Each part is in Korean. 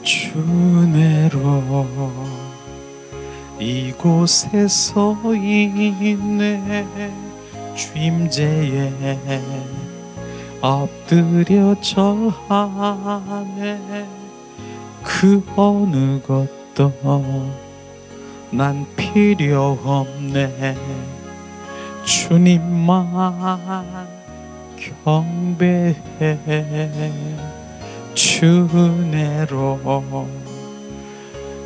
주내로 이곳에 서 있네. 주임제에 엎드려 절하네. 그 어느 것도 난 필요 없네. 주님만 경배해. 주내로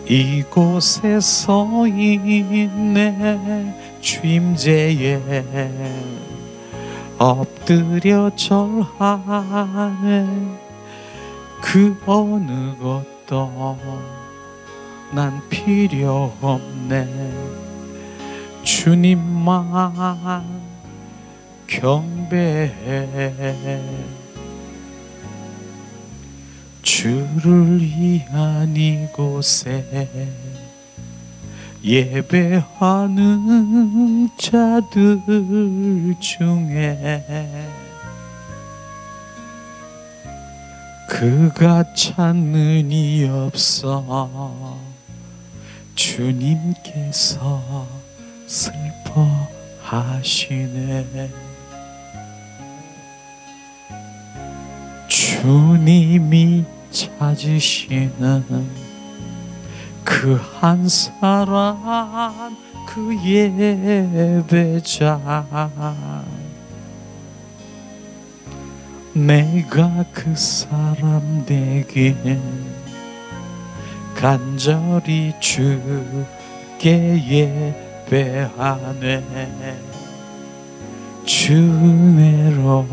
이곳에 서 있네. 주임제에 엎드려 절하네. 그 어느 것도 난 필요 없네. 주님만 경배해. 주를 위한 이곳에 예배하는 자들 중에 그가 찾는 이 없어. 주님께서 슬퍼하시네. 주님이 찾으시는 그 한 사람, 그 예배자, 내가 그 사람 되길 간절히 주께 예배하네. 주내로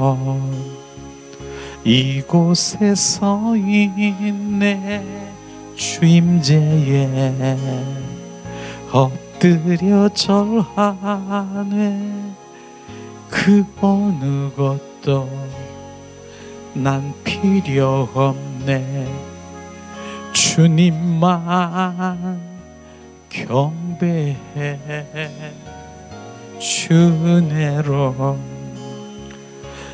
이곳에 서 있네. 주임제에 엎드려 절하네. 그 어느 것도 난 필요 없네. 주님만 경배해. 주내로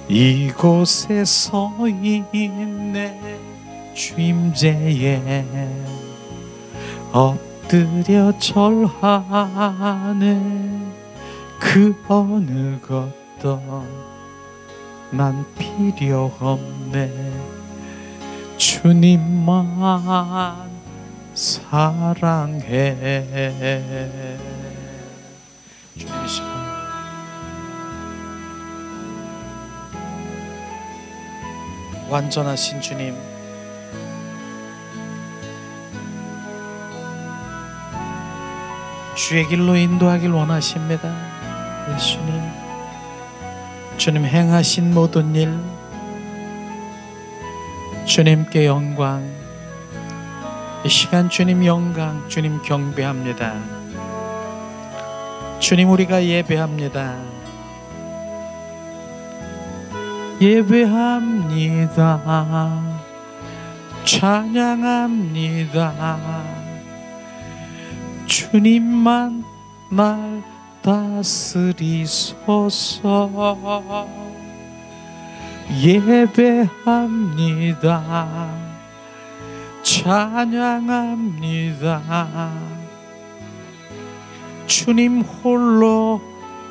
이곳에 서 있네. 주임제에 엎드려 절하네. 그 어느 것도 난 필요 없네. 주님만 사랑해. 주님 시간 완전하신 주님, 주의 길로 인도하길 원하십니다. 예수님, 주님 행하신 모든 일 주님께 영광. 이 시간 주님 영광, 주님 경배합니다. 주님 우리가 예배합니다. 예배합니다. 찬양합니다. 주님만 날 다스리소서. 예배합니다. 찬양합니다. 주님 홀로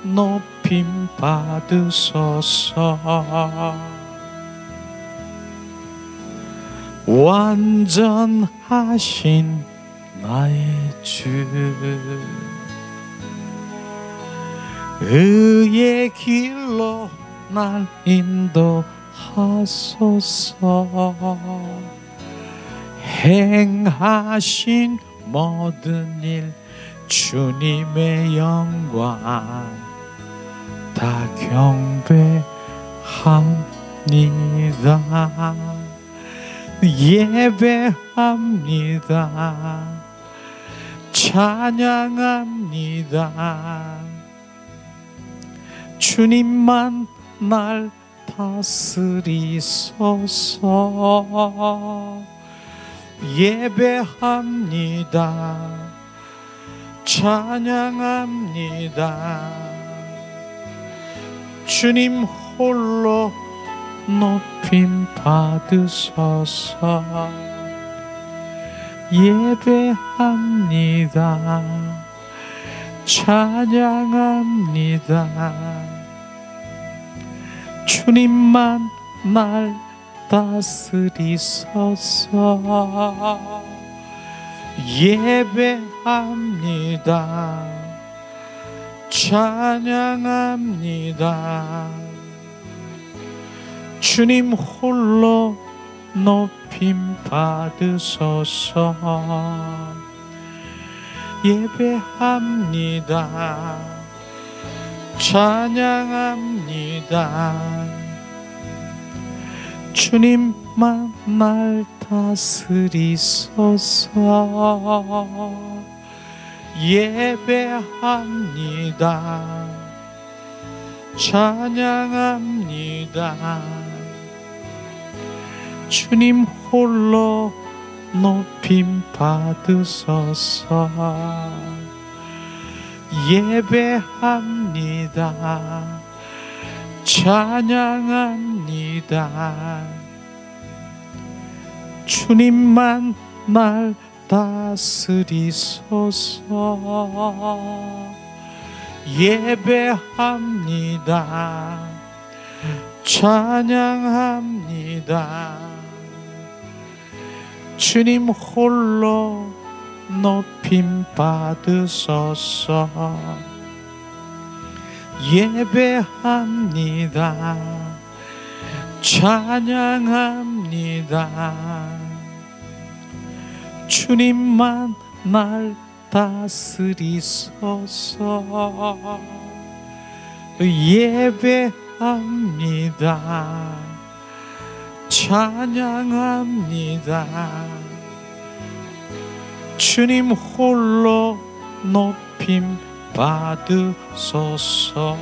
높임 받으소서. 완전하신 나의 주, 의의 길로 날 인도하소서. 행하신 모든 일 주님의 영광 다 경배합니다. 예배합니다. 찬양합니다. 주님만 날 다스리소서. 예배합니다. 찬양합니다. 주님 홀로 높임 받으소서. 예배합니다. 찬양합니다. 주님만 날 다스리소서. 예배합니다. 찬양합니다. 주님 홀로 높임 받으소서. 예배합니다. 찬양합니다. 주님만 날 다스리소서. 예배합니다. 찬양합니다. 주님 홀로 높임 받으소서. 예배합니다. 찬양합니다. 주님만 날 다스리소서. 예배합니다. 찬양합니다. 주님 홀로 높임 받으소서. 예배합니다. 찬양합니다. 주님만 날 다스리소서. 예배합니다. 찬양합니다. 주님 홀로 높임 받으소서.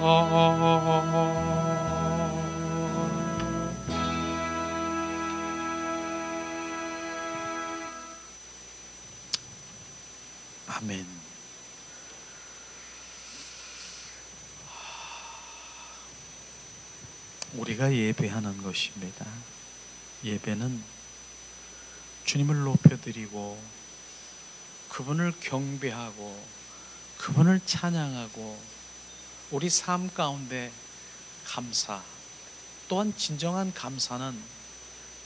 아멘. 우리가 예배하는 것입니다. 예배는 주님을 높여드리고 그분을 경배하고 그분을 찬양하고 우리 삶 가운데 감사, 또한 진정한 감사는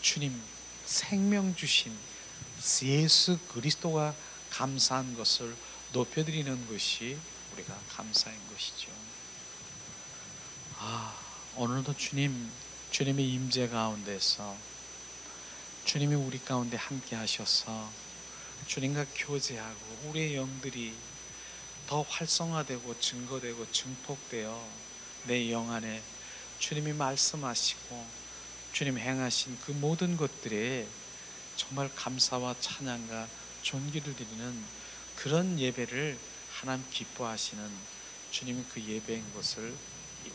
주님 생명 주신 예수 그리스도가 감사한 것을 높여드리는 것이 우리가 감사인 것이죠. 오늘도 주님의 임재 가운데서 주님이 우리 가운데 함께 하셔서 주님과 교제하고 우리의 영들이 더 활성화되고 증거되고 증폭되어 내 영 안에 주님이 말씀하시고 주님 행하신 그 모든 것들에 정말 감사와 찬양과 존귀를 드리는 그런 예배를 하나님 기뻐하시는 주님의 그 예배인 것을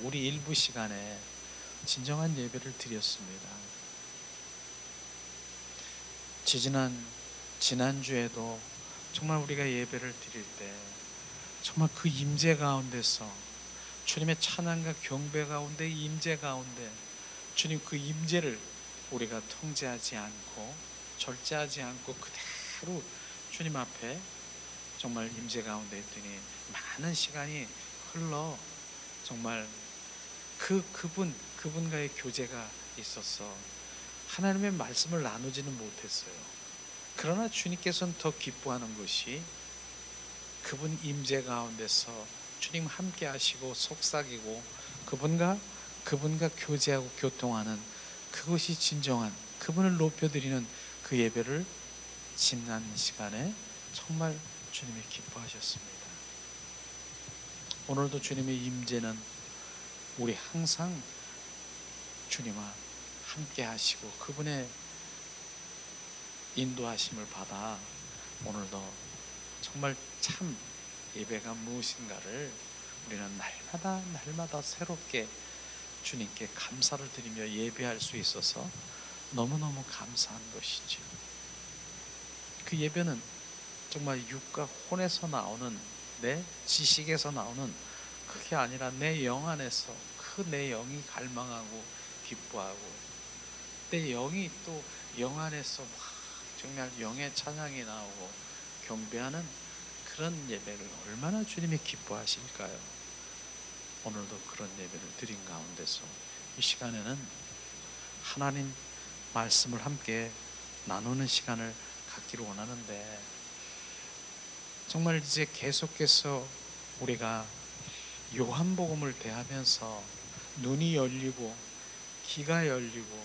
우리 일부 시간에 진정한 예배를 드렸습니다. 지난주에도 정말 우리가 예배를 드릴 때 정말 그 임재 가운데서 주님의 찬양과 경배 가운데 임재 가운데 주님 그 임재를 우리가 통제하지 않고 절제하지 않고 그대로 주님 앞에 정말 임재 가운데 있더니 많은 시간이 흘러 정말 그분과의 교제가 있어서 하나님의 말씀을 나누지는 못했어요. 그러나 주님께서는 더 기뻐하는 것이 그분 임재 가운데서 주님 함께 하시고 속삭이고 그분과 교제하고 교통하는 그것이 진정한 그분을 높여드리는 그 예배를 지난 시간에 정말 주님이 기뻐하셨습니다. 오늘도 주님의 임재는 우리 항상 주님과 함께 하시고 그분의 인도하심을 받아 오늘도 정말 참 예배가 무엇인가를 우리는 날마다 새롭게 주님께 감사를 드리며 예배할 수 있어서 너무너무 감사한 것이죠. 그 예배는 정말 육과 혼에서 나오는 내 지식에서 나오는 그게 아니라 내 영 안에서 그 내 영이 갈망하고 기뻐하고 내 영이 또 영 안에서 막 정말 영의 찬양이 나오고 경배하는 그런 예배를 얼마나 주님이 기뻐하실까요? 오늘도 그런 예배를 드린 가운데서 이 시간에는 하나님 말씀을 함께 나누는 시간을 갖기를 원하는데, 정말 이제 계속해서 우리가 요한복음을 대하면서 눈이 열리고 귀가 열리고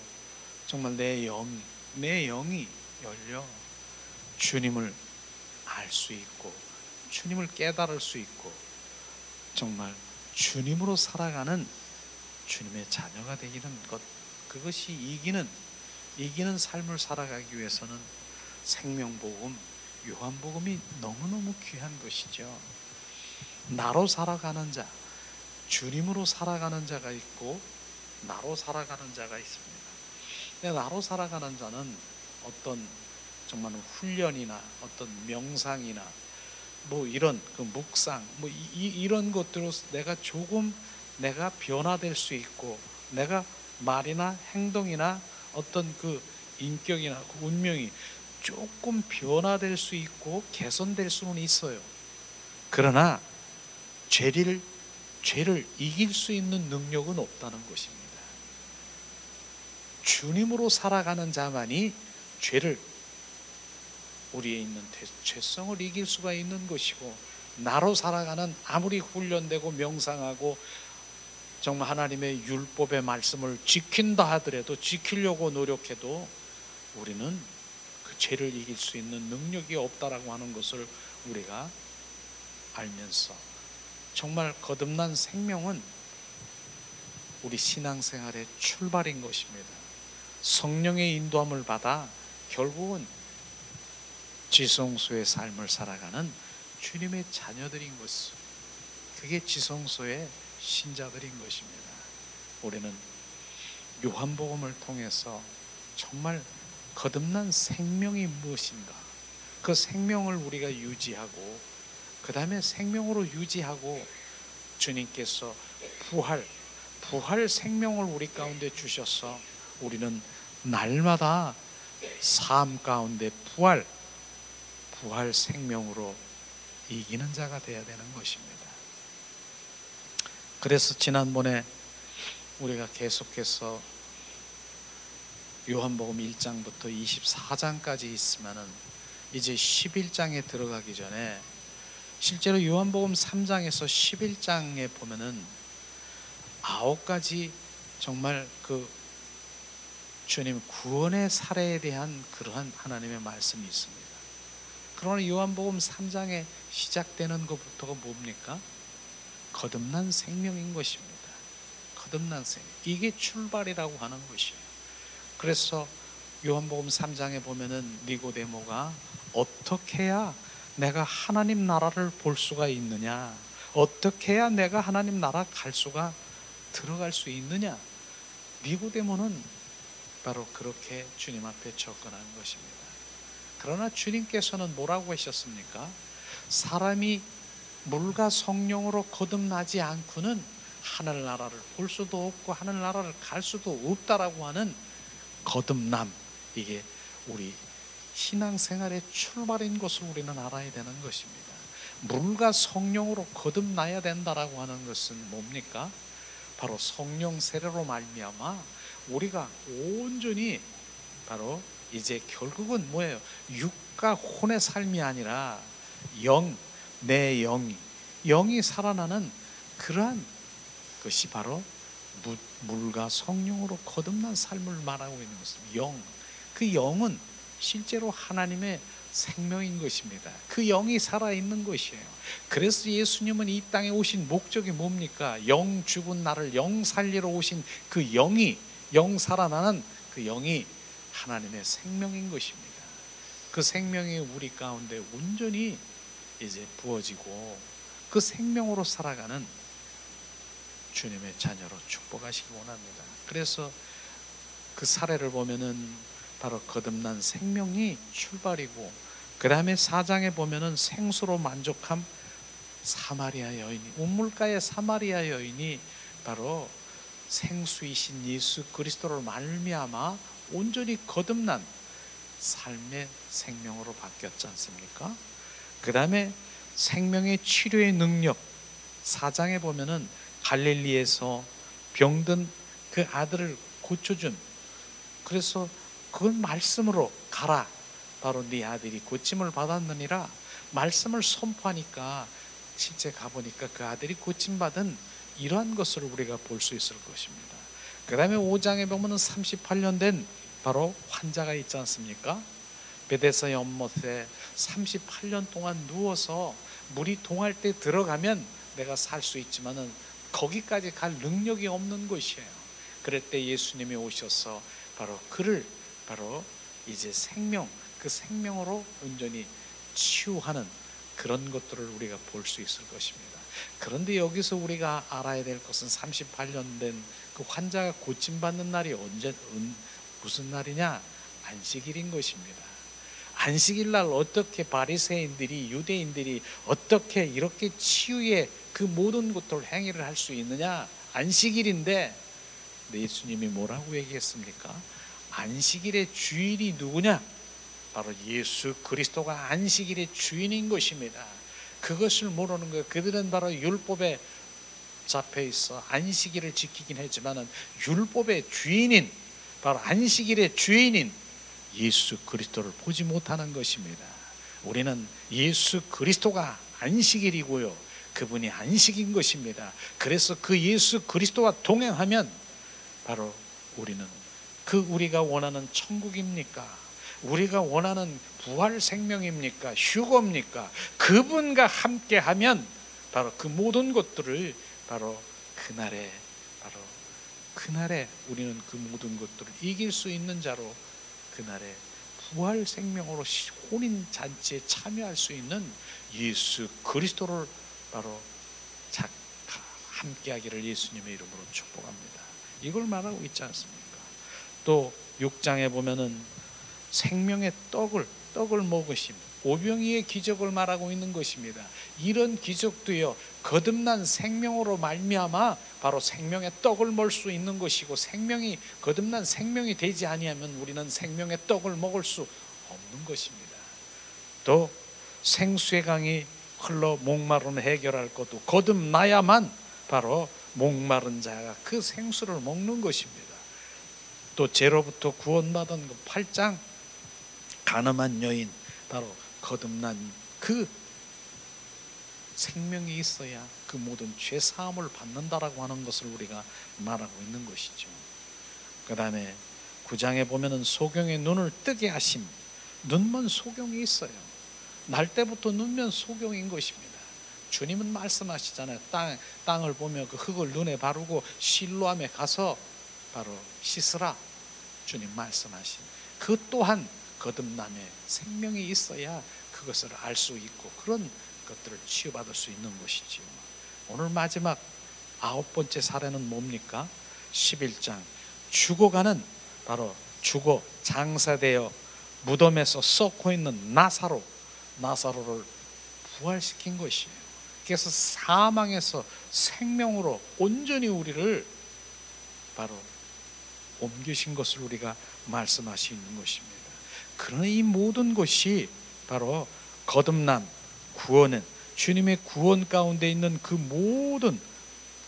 정말 내 영이 열려 주님을 알 수 있고 주님을 깨달을 수 있고 정말 주님으로 살아가는 주님의 자녀가 되기는 것, 그것이 이기는 삶을 살아가기 위해서는 생명복음, 요한복음이 너무너무 귀한 것이죠. 나로 살아가는 자, 주님으로 살아가는 자가 있고 나로 살아가는 자가 있습니다. 근데 나로 살아가는 자는 어떤 정말 훈련이나 어떤 명상이나 뭐 이런 그 묵상 뭐 이런 것들로 내가 변화될 수 있고, 내가 말이나 행동이나 어떤 그 인격이나 그 운명이 조금 변화될 수 있고 개선될 수는 있어요. 그러나 죄를 이길 수 있는 능력은 없다는 것입니다. 주님으로 살아가는 자만이 우리에 있는 죄성을 이길 수가 있는 것이고, 나로 살아가는 아무리 훈련되고 명상하고 정말 하나님의 율법의 말씀을 지킨다 하더라도, 지키려고 노력해도 우리는 그 죄를 이길 수 있는 능력이 없다라고 하는 것을 우리가 알면서 정말 거듭난 생명은 우리 신앙생활의 출발인 것입니다. 성령의 인도함을 받아 결국은 지성소의 삶을 살아가는 주님의 자녀들인 것을, 그게 지성소의 신자들인 것입니다. 우리는 요한복음을 통해서 정말 거듭난 생명이 무엇인가, 그 생명을 우리가 유지하고 그 다음에 생명으로 유지하고 주님께서 부활 생명을 우리 가운데 주셔서 우리는 날마다 삶 가운데 부활 생명으로 이기는 자가 되어야 되는 것입니다. 그래서 지난번에 우리가 계속해서 요한복음 1장부터 24장까지 있으면은 이제 11장에 들어가기 전에, 실제로 요한복음 3장에서 11장에 보면은 9가지 정말 그 주님 구원의 사례에 대한 그러한 하나님의 말씀이 있습니다. 그러나 요한복음 3장에 시작되는 것부터가 뭡니까? 거듭난 생명인 것입니다. 거듭난 생명, 이게 출발이라고 하는 것이에요. 그래서 요한복음 3장에 보면은 니고데모가 어떻게 해야 내가 하나님 나라를 볼 수가 있느냐, 어떻게 해야 내가 하나님 나라 들어갈 수 있느냐, 니고데모는 바로 그렇게 주님 앞에 접근한 것입니다. 그러나 주님께서는 뭐라고 하셨습니까? 사람이 물과 성령으로 거듭나지 않고는 하늘나라를 볼 수도 없고 하늘나라를 갈 수도 없다라고 하는 거듭남, 이게 우리 신앙생활의 출발인 것을 우리는 알아야 되는 것입니다. 물과 성령으로 거듭나야 된다라고 하는 것은 뭡니까? 바로 성령 세례로 말미암아 우리가 온전히 바로 이제 결국은 뭐예요? 육과 혼의 삶이 아니라 내 영이 살아나는 그러한 것이 바로 물과 성령으로 거듭난 삶을 말하고 있는 것입니다. 그 영은 실제로 하나님의 생명인 것입니다. 그 영이 살아있는 것이에요. 그래서 예수님은 이 땅에 오신 목적이 뭡니까? 영 죽은 나를 영 살리러 오신 그 영 살아나는 그 영이 하나님의 생명인 것입니다. 그 생명이 우리 가운데 온전히 이제 부어지고 그 생명으로 살아가는 주님의 자녀로 축복하시기 원합니다. 그래서 그 사례를 보면은 바로 거듭난 생명이 출발이고, 그 다음에 4장에 보면은 생수로 만족한 사마리아 여인이, 우물가의 사마리아 여인이 바로 생수이신 예수 그리스도를 말미암아 온전히 거듭난 삶의 생명으로 바뀌었지 않습니까? 그 다음에 생명의 치료의 능력, 4장에 보면은 갈릴리에서 병든 그 아들을 고쳐준, 그래서 그건 말씀으로 가라, 바로 네 아들이 고침을 받았느니라 말씀을 선포하니까 실제 가보니까 그 아들이 고침받은 이러한 것을 우리가 볼 수 있을 것입니다. 그 다음에 5장에 보면 38년 된 바로 환자가 있지 않습니까? 베데스다 연못에 38년 동안 누워서 물이 동할 때 들어가면 내가 살 수 있지만은 거기까지 갈 능력이 없는 곳이에요. 그럴 때 예수님이 오셔서 바로 그를 바로 이제 생명, 그 생명으로 온전히 치유하는 그런 것들을 우리가 볼 수 있을 것입니다. 그런데 여기서 우리가 알아야 될 것은 38년 된 그 환자가 고침받는 날이 무슨 날이냐? 안식일인 것입니다. 안식일 날 어떻게 바리새인들이, 유대인들이 어떻게 이렇게 치유의 그 모든 것들을 행위를 할 수 있느냐? 안식일인데 예수님이 뭐라고 얘기했습니까? 안식일의 주인이 누구냐? 바로 예수 그리스도가 안식일의 주인인 것입니다. 그것을 모르는 거예요. 그들은 바로 율법에 잡혀 있어 안식일을 지키긴 했지만은 율법의 주인인, 바로 안식일의 주인인 예수 그리스도를 보지 못하는 것입니다. 우리는 예수 그리스도가 안식일이고요, 그분이 안식인 것입니다. 그래서 그 예수 그리스도와 동행하면 바로 우리는 그 우리가 원하는 천국입니까? 우리가 원하는 부활 생명입니까? 휴거입니까? 그분과 함께하면 바로 그 모든 것들을 바로 그날에 우리는 그 모든 것들을 이길 수 있는 자로, 그날에 부활 생명으로 혼인 잔치에 참여할 수 있는 예수 그리스도를 바로 함께하기를 예수님의 이름으로 축복합니다. 이걸 말하고 있지 않습니까? 또 6장에 보면은 생명의 떡을 먹으심, 오병이의 기적을 말하고 있는 것입니다. 이런 기적도요, 거듭난 생명으로 말미암아 바로 생명의 떡을 먹을 수 있는 것이고, 생명이 거듭난 생명이 되지 아니하면 우리는 생명의 떡을 먹을 수 없는 것입니다. 또 생수의 강이 흘러 목마름을 해결할 것도 거듭나야만 바로 목마른 자가 그 생수를 먹는 것입니다. 또 죄로부터 구원받은 그 8장 가늠한 여인, 바로 거듭난 그 생명이 있어야 그 모든 죄 사함을 받는다라고 하는 것을 우리가 말하고 있는 것이죠. 그 다음에 9장에 보면은 소경의 눈을 뜨게 하심, 눈먼 소경이 있어요. 날 때부터 눈면 소경인 것입니다. 주님은 말씀하시잖아요. 땅을 보며 그 흙을 눈에 바르고 실로암에 가서 바로 씻으라, 주님 말씀하신 그 또한 거듭남의 생명이 있어야 그것을 알 수 있고 그런 것들을 치유받을 수 있는 것이지요. 오늘 마지막 9번째 사례는 뭡니까? 11장 죽어가는, 바로 죽어 장사되어 무덤에서 썩고 있는 나사로를 부활시킨 것이에요. 그래서 사망에서 생명으로 온전히 우리를 바로 옮기신 것을 우리가 말씀하시는 것입니다. 그러나 이 모든 것이 바로 거듭남, 구원은 주님의 구원 가운데 있는 그 모든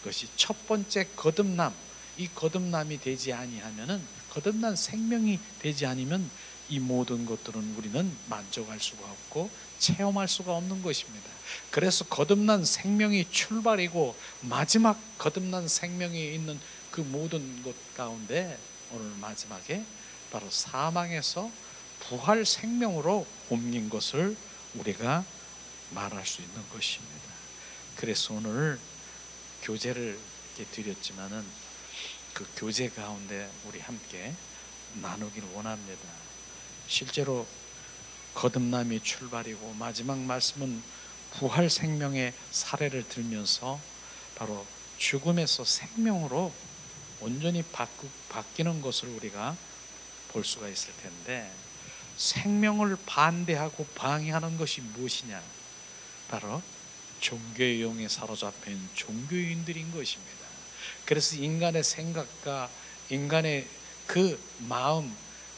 것이 첫 번째 거듭남, 이 거듭남이 되지 아니하면은, 거듭난 생명이 되지 않으면 이 모든 것들은 우리는 만족할 수가 없고 체험할 수가 없는 것입니다. 그래서 거듭난 생명이 출발이고 마지막 거듭난 생명이 있는 그 모든 것 가운데 오늘 마지막에 바로 사망에서 부활 생명으로 옮긴 것을 우리가 말할 수 있는 것입니다. 그래서 오늘 교제를 이렇게 드렸지만은 그 교제 가운데 우리 함께 나누길 원합니다. 실제로 거듭남이 출발이고 마지막 말씀은 부활 생명의 사례를 들면서 바로 죽음에서 생명으로 온전히 바뀌는 것을 우리가 볼 수가 있을 텐데, 생명을 반대하고 방해하는 것이 무엇이냐? 바로 종교의 용에 사로잡힌 종교인들인 것입니다. 그래서 인간의 생각과 인간의 그 마음,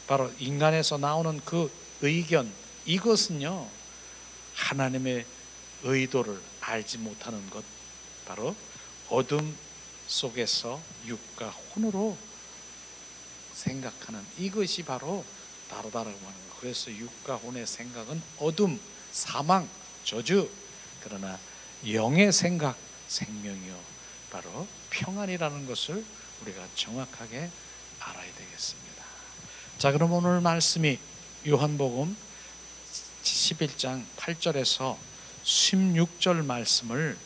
바로 인간에서 나오는 그 의견, 이것은요 하나님의 의도를 알지 못하는 것, 바로 어둠 속에서 육과 혼으로 생각하는 이것이 바로 다르다라고 하는 거예요. 그래서 육과 혼의 생각은 어둠, 사망, 저주, 그러나 영의 생각, 생명이요 바로 평안이라는 것을 우리가 정확하게 알아야 되겠습니다. 자, 그럼 오늘 말씀이 요한복음 11장 8절에서 16절 말씀을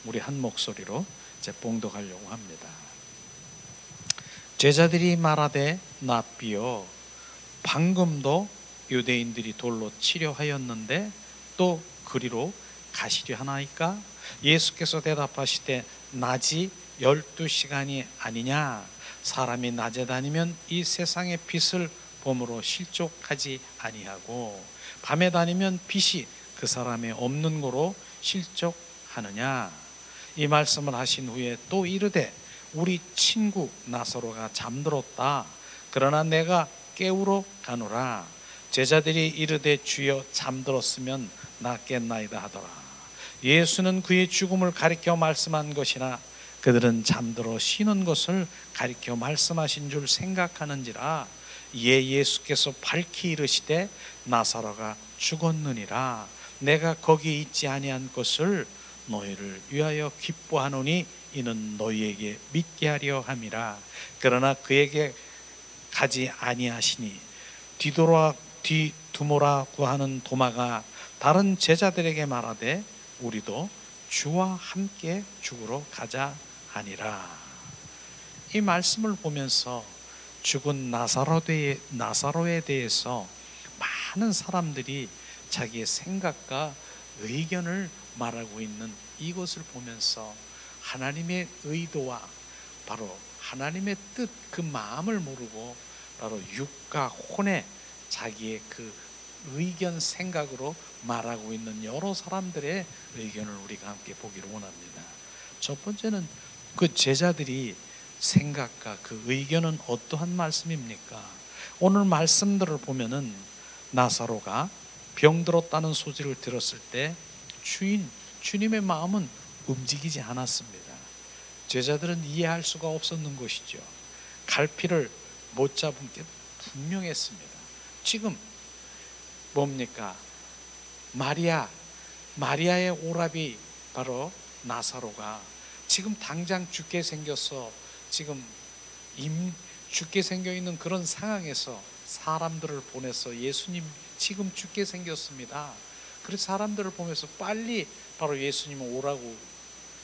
우리 한 목소리로 이제 봉독하려고 합니다. 제자들이 말하되 랍비여, 방금도 유대인들이 돌로 치려 하였는데 또 그리로 가시려 하나이까? 예수께서 대답하시되 낮이 12시간이 아니냐? 사람이 낮에 다니면 이 세상의 빛을 봄으로 실족하지 아니하고 밤에 다니면 빛이 그 사람의 없는 고로 실족하느냐? 이 말씀을 하신 후에 또 이르되 우리 친구 나사로가 잠들었다. 그러나 내가 깨우러 가노라. 제자들이 이르되 주여, 잠들었으면 낫겠나이다 하더라. 예수는 그의 죽음을 가리켜 말씀한 것이나 그들은 잠들어 쉬는 것을 가리켜 말씀하신 줄 생각하는지라. 이에 예수께서 밝히 이르시되 나사로가 죽었느니라. 내가 거기 있지 아니한 것을 너희를 위하여 기뻐하노니 이는 너희에게 믿게 하려 함이라. 그러나 그에게 가지 아니하시니 뒤두모라고 하는 도마가 다른 제자들에게 말하되 우리도 주와 함께 죽으러 가자 하니라. 이 말씀을 보면서 죽은 나사로에 대해서 많은 사람들이 자기의 생각과 의견을 말하고 있는 이것을 보면서 하나님의 의도와 바로 하나님의 뜻, 그 마음을 모르고 바로 육과 혼의 자기의 그 의견, 생각으로 말하고 있는 여러 사람들의 의견을 우리가 함께 보기를 원합니다. 첫 번째는 그 제자들이 생각과 그 의견은 어떠한 말씀입니까? 오늘 말씀들을 보면은 나사로가 병들었다는 소식을 들었을 때 주님의 마음은 움직이지 않았습니다. 제자들은 이해할 수가 없었는 것이죠. 갈피를 못 잡은 게 분명했습니다. 지금 뭡니까? 마리아의 오라비 바로 나사로가 지금 당장 죽게 생겼어. 지금 죽게 생겨 있는 그런 상황에서 사람들을 보내서 예수님 지금 죽게 생겼습니다. 그래서 사람들을 보면서 빨리 바로 예수님 오라고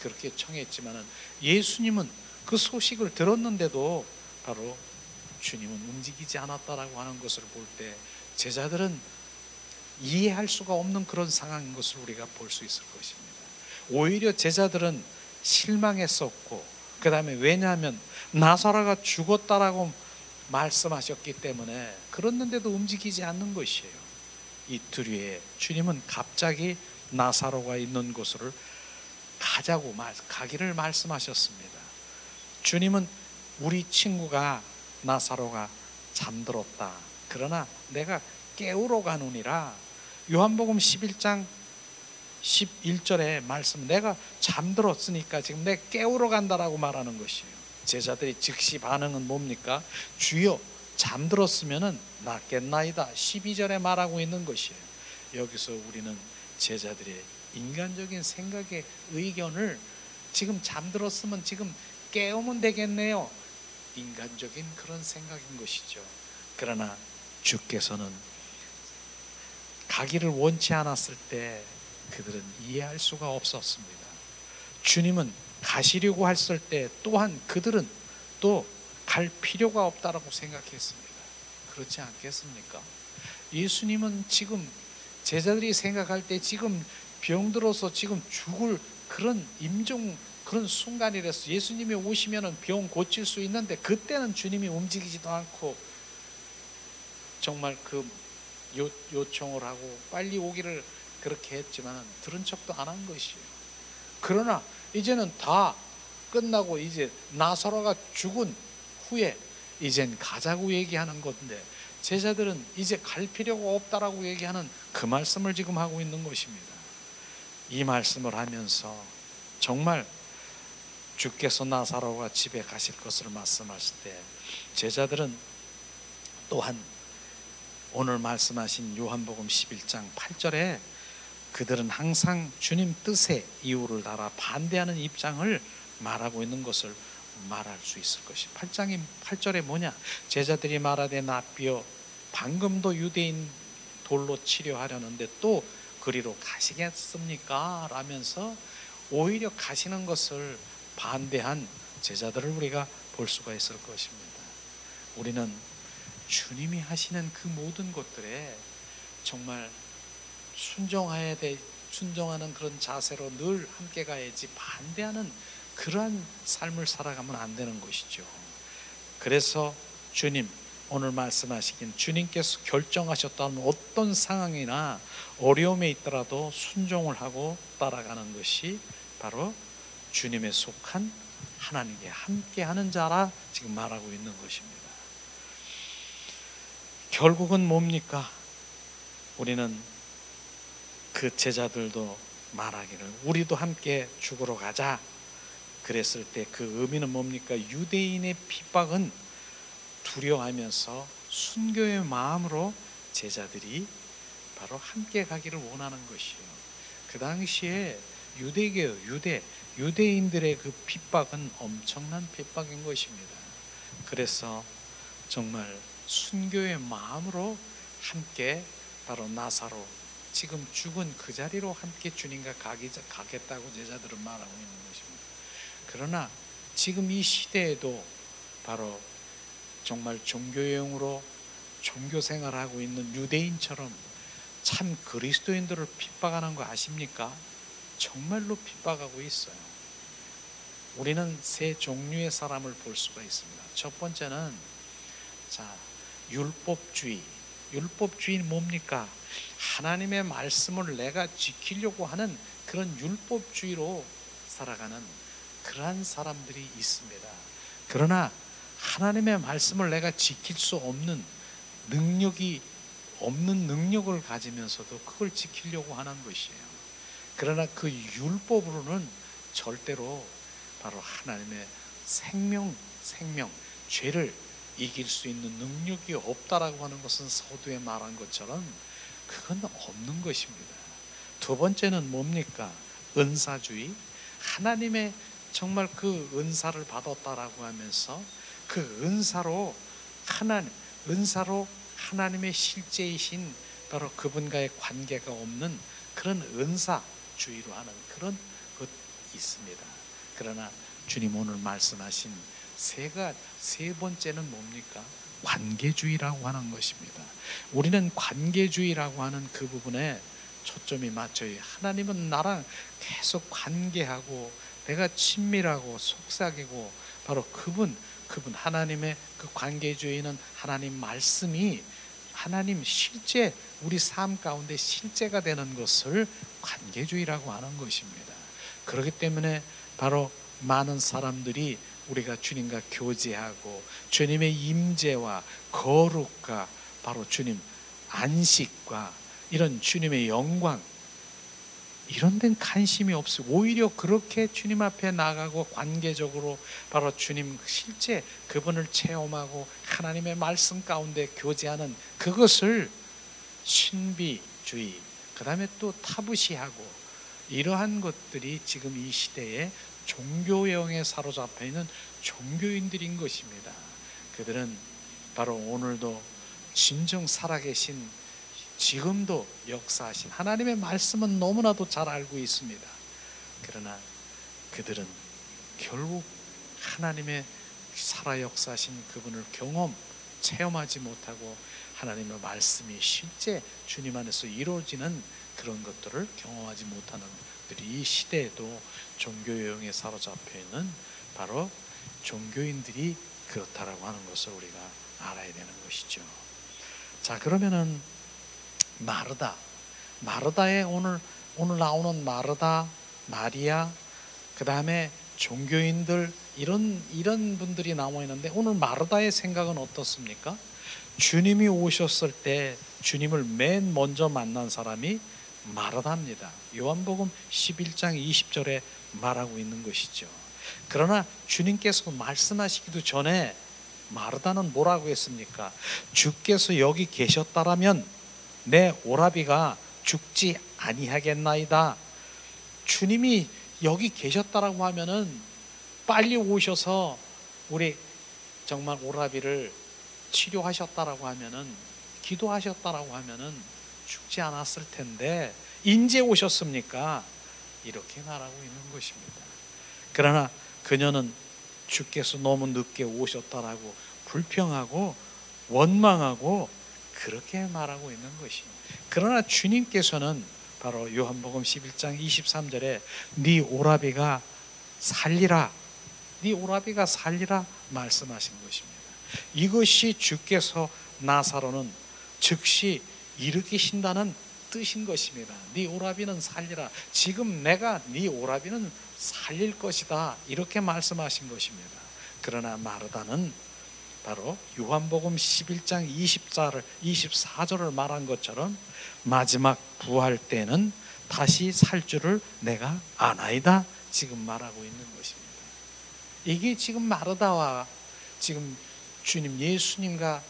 그렇게 청했지만은 예수님은 그 소식을 들었는데도 바로 주님은 움직이지 않았다라고 하는 것을 볼 때 제자들은 이해할 수가 없는 그런 상황인 것을 우리가 볼 수 있을 것입니다. 오히려 제자들은 실망했었고, 그 다음에 왜냐하면 나사로가 죽었다라고 말씀하셨기 때문에 그랬는데도 움직이지 않는 것이에요. 이틀 후에 주님은 갑자기 나사로가 있는 곳으로 가기를 말씀하셨습니다. 주님은 우리 친구가 나사로가 잠들었다. 그러나 내가 깨우러 가노니라. 요한복음 11장 11절에 말씀, 내가 잠들었으니까 지금 내가 깨우러 간다라고 말하는 것이에요. 제자들이 즉시 반응은 뭡니까? 주여, 잠들었으면 낫겠나이다. 12절에 말하고 있는 것이에요. 여기서 우리는 제자들의 인간적인 생각의 의견을 지금 잠들었으면 지금 깨우면 되겠네요. 인간적인 그런 생각인 것이죠. 그러나 주께서는 가기를 원치 않았을 때 그들은 이해할 수가 없었습니다. 주님은 가시려고 했을 때 또한 그들은 또 갈 필요가 없다라고 생각했습니다. 그렇지 않겠습니까? 예수님은 지금 제자들이 생각할 때 지금 병들어서 지금 죽을 그런 그런 순간이라서 예수님이 오시면은 병 고칠 수 있는데 그때는 주님이 움직이지도 않고 정말 그 요청을 하고 빨리 오기를 그렇게 했지만 들은 척도 안 한 것이에요. 그러나 이제는 다 끝나고 이제 나사로가 죽은 후에 이젠 가자고 얘기하는 건데 제자들은 이제 갈 필요가 없다라고 얘기하는 그 말씀을 지금 하고 있는 것입니다. 이 말씀을 하면서 정말 주께서 나사로가 집에 가실 것을 말씀하실 때 제자들은 또한 오늘 말씀하신 요한복음 11장 8절에 그들은 항상 주님 뜻에 이유를 달아 반대하는 입장을 말하고 있는 것을 말할 수 있을 것이. 8절에 뭐냐? 제자들이 말하되 납비여 방금도 유대인 돌로 치려하려는데 또 그리로 가시겠습니까? 라면서 오히려 가시는 것을 반대한 제자들을 우리가 볼 수가 있을 것입니다. 우리는 주님이 하시는 그 모든 것들에 정말 순종하는 그런 자세로 늘 함께 가야지 반대하는 그러한 삶을 살아가면 안 되는 것이죠. 그래서 주님 오늘 말씀하시긴 주님께서 결정하셨다는 어떤 상황이나 어려움에 있더라도 순종을 하고 따라가는 것이 바로 주님에 속한 하나님께 함께하는 자라 지금 말하고 있는 것입니다. 결국은 뭡니까? 우리는 그 제자들도 말하기를 우리도 함께 죽으러 가자 그랬을 때 그 의미는 뭡니까? 유대인의 핍박은 두려워하면서 순교의 마음으로 제자들이 바로 함께 가기를 원하는 것이에요. 그 당시에 유대인들의 그 핍박은 엄청난 핍박인 것입니다. 그래서 정말 순교의 마음으로 함께 바로 나사로 지금 죽은 그 자리로 함께 주님과 가겠다고 제자들은 말하고 있는 것입니다. 그러나 지금 이 시대에도 바로 정말 종교용으로 종교 생활하고 있는 유대인처럼 참 그리스도인들을 핍박하는 거 아십니까? 정말로 핍박하고 있어요. 우리는 세 종류의 사람을 볼 수가 있습니다. 첫 번째는 율법주의는 뭡니까? 하나님의 말씀을 내가 지키려고 하는 그런 율법주의로 살아가는 그러한 사람들이 있습니다. 그러나 하나님의 말씀을 내가 지킬 수 없는 능력을 가지면서도 그걸 지키려고 하는 것이에요. 그러나 그 율법으로는 절대로 바로 하나님의 생명, 죄를 이길 수 있는 능력이 없다라고 하는 것은 서두에 말한 것처럼 그건 없는 것입니다. 두 번째는 뭡니까? 은사주의. 하나님의 정말 그 은사를 받았다라고 하면서 그 은사로 하나님의 실제이신 바로 그분과의 관계가 없는 그런 은사주의로 하는 그런 것 있습니다. 그러나 주님 오늘 말씀하신 세 번째는 뭡니까? 관계주의라고 하는 것입니다. 우리는 관계주의라고 하는 그 부분에 초점이 맞춰요. 하나님은 나랑 계속 관계하고 내가 친밀하고 속삭이고 바로 그분 하나님의 그 관계주의는 하나님 말씀이 하나님 실제 우리 삶 가운데 실제가 되는 것을 관계주의라고 하는 것입니다. 그렇기 때문에 바로 많은 사람들이 우리가 주님과 교제하고 주님의 임재와 거룩과 바로 주님 안식과 이런 주님의 영광 이런 데는 관심이 없고 오히려 그렇게 주님 앞에 나가고 관계적으로 바로 주님 실제 그분을 체험하고 하나님의 말씀 가운데 교제하는 그것을 신비주의 그 다음에 또 타부시하고 이러한 것들이 지금 이 시대에 종교형에 사로잡혀 있는 종교인들인 것입니다. 그들은 바로 오늘도 진정 살아계신 지금도 역사하신 하나님의 말씀은 너무나도 잘 알고 있습니다. 그러나 그들은 결국 하나님의 살아 역사하신 그분을 체험하지 못하고 하나님의 말씀이 실제 주님 안에서 이루어지는 그런 것들을 경험하지 못하는 것들이 이 시대에도 종교형에 사로잡혀 있는 바로 종교인들이 그렇다라고 하는 것을 우리가 알아야 되는 것이죠. 자, 그러면은 마르다의 오늘 나오는 마르다, 마리아, 그 다음에 종교인들 이런 분들이 나와 있는데 오늘 마르다의 생각은 어떻습니까? 주님이 오셨을 때 주님을 맨 먼저 만난 사람이 마르다입니다. 요한복음 11장 20절에 말하고 있는 것이죠. 그러나 주님께서 말씀하시기도 전에 마르다는 뭐라고 했습니까? 주께서 여기 계셨다라면 내 오라비가 죽지 아니하겠나이다. 주님이 여기 계셨다라고 하면은 빨리 오셔서 우리 정말 오라비를 치료하셨다라고 하면은, 기도하셨다라고 하면은 죽지 않았을 텐데 인제 오셨습니까? 이렇게 말하고 있는 것입니다. 그러나 그녀는 주께서 너무 늦게 오셨다라고 불평하고 원망하고 그렇게 말하고 있는 것입니다. 그러나 주님께서는 바로 요한복음 11장 23절에 네 오라비가 살리라, 네 오라비가 살리라 말씀하신 것입니다. 이것이 주께서 나사로는 즉시 일으키신다는 뜻인 것입니다. 네 오라비는 살리라. 지금 내가 네 오라비는 살릴 것이다. 이렇게 말씀하신 것입니다. 그러나 마르다는 바로 요한복음 11장 24절을 말한 것처럼 마지막 부활 때는 다시 살 줄을 내가 아나이다. 지금 말하고 있는 것입니다. 이게 지금 마르다와 지금 주님 예수님과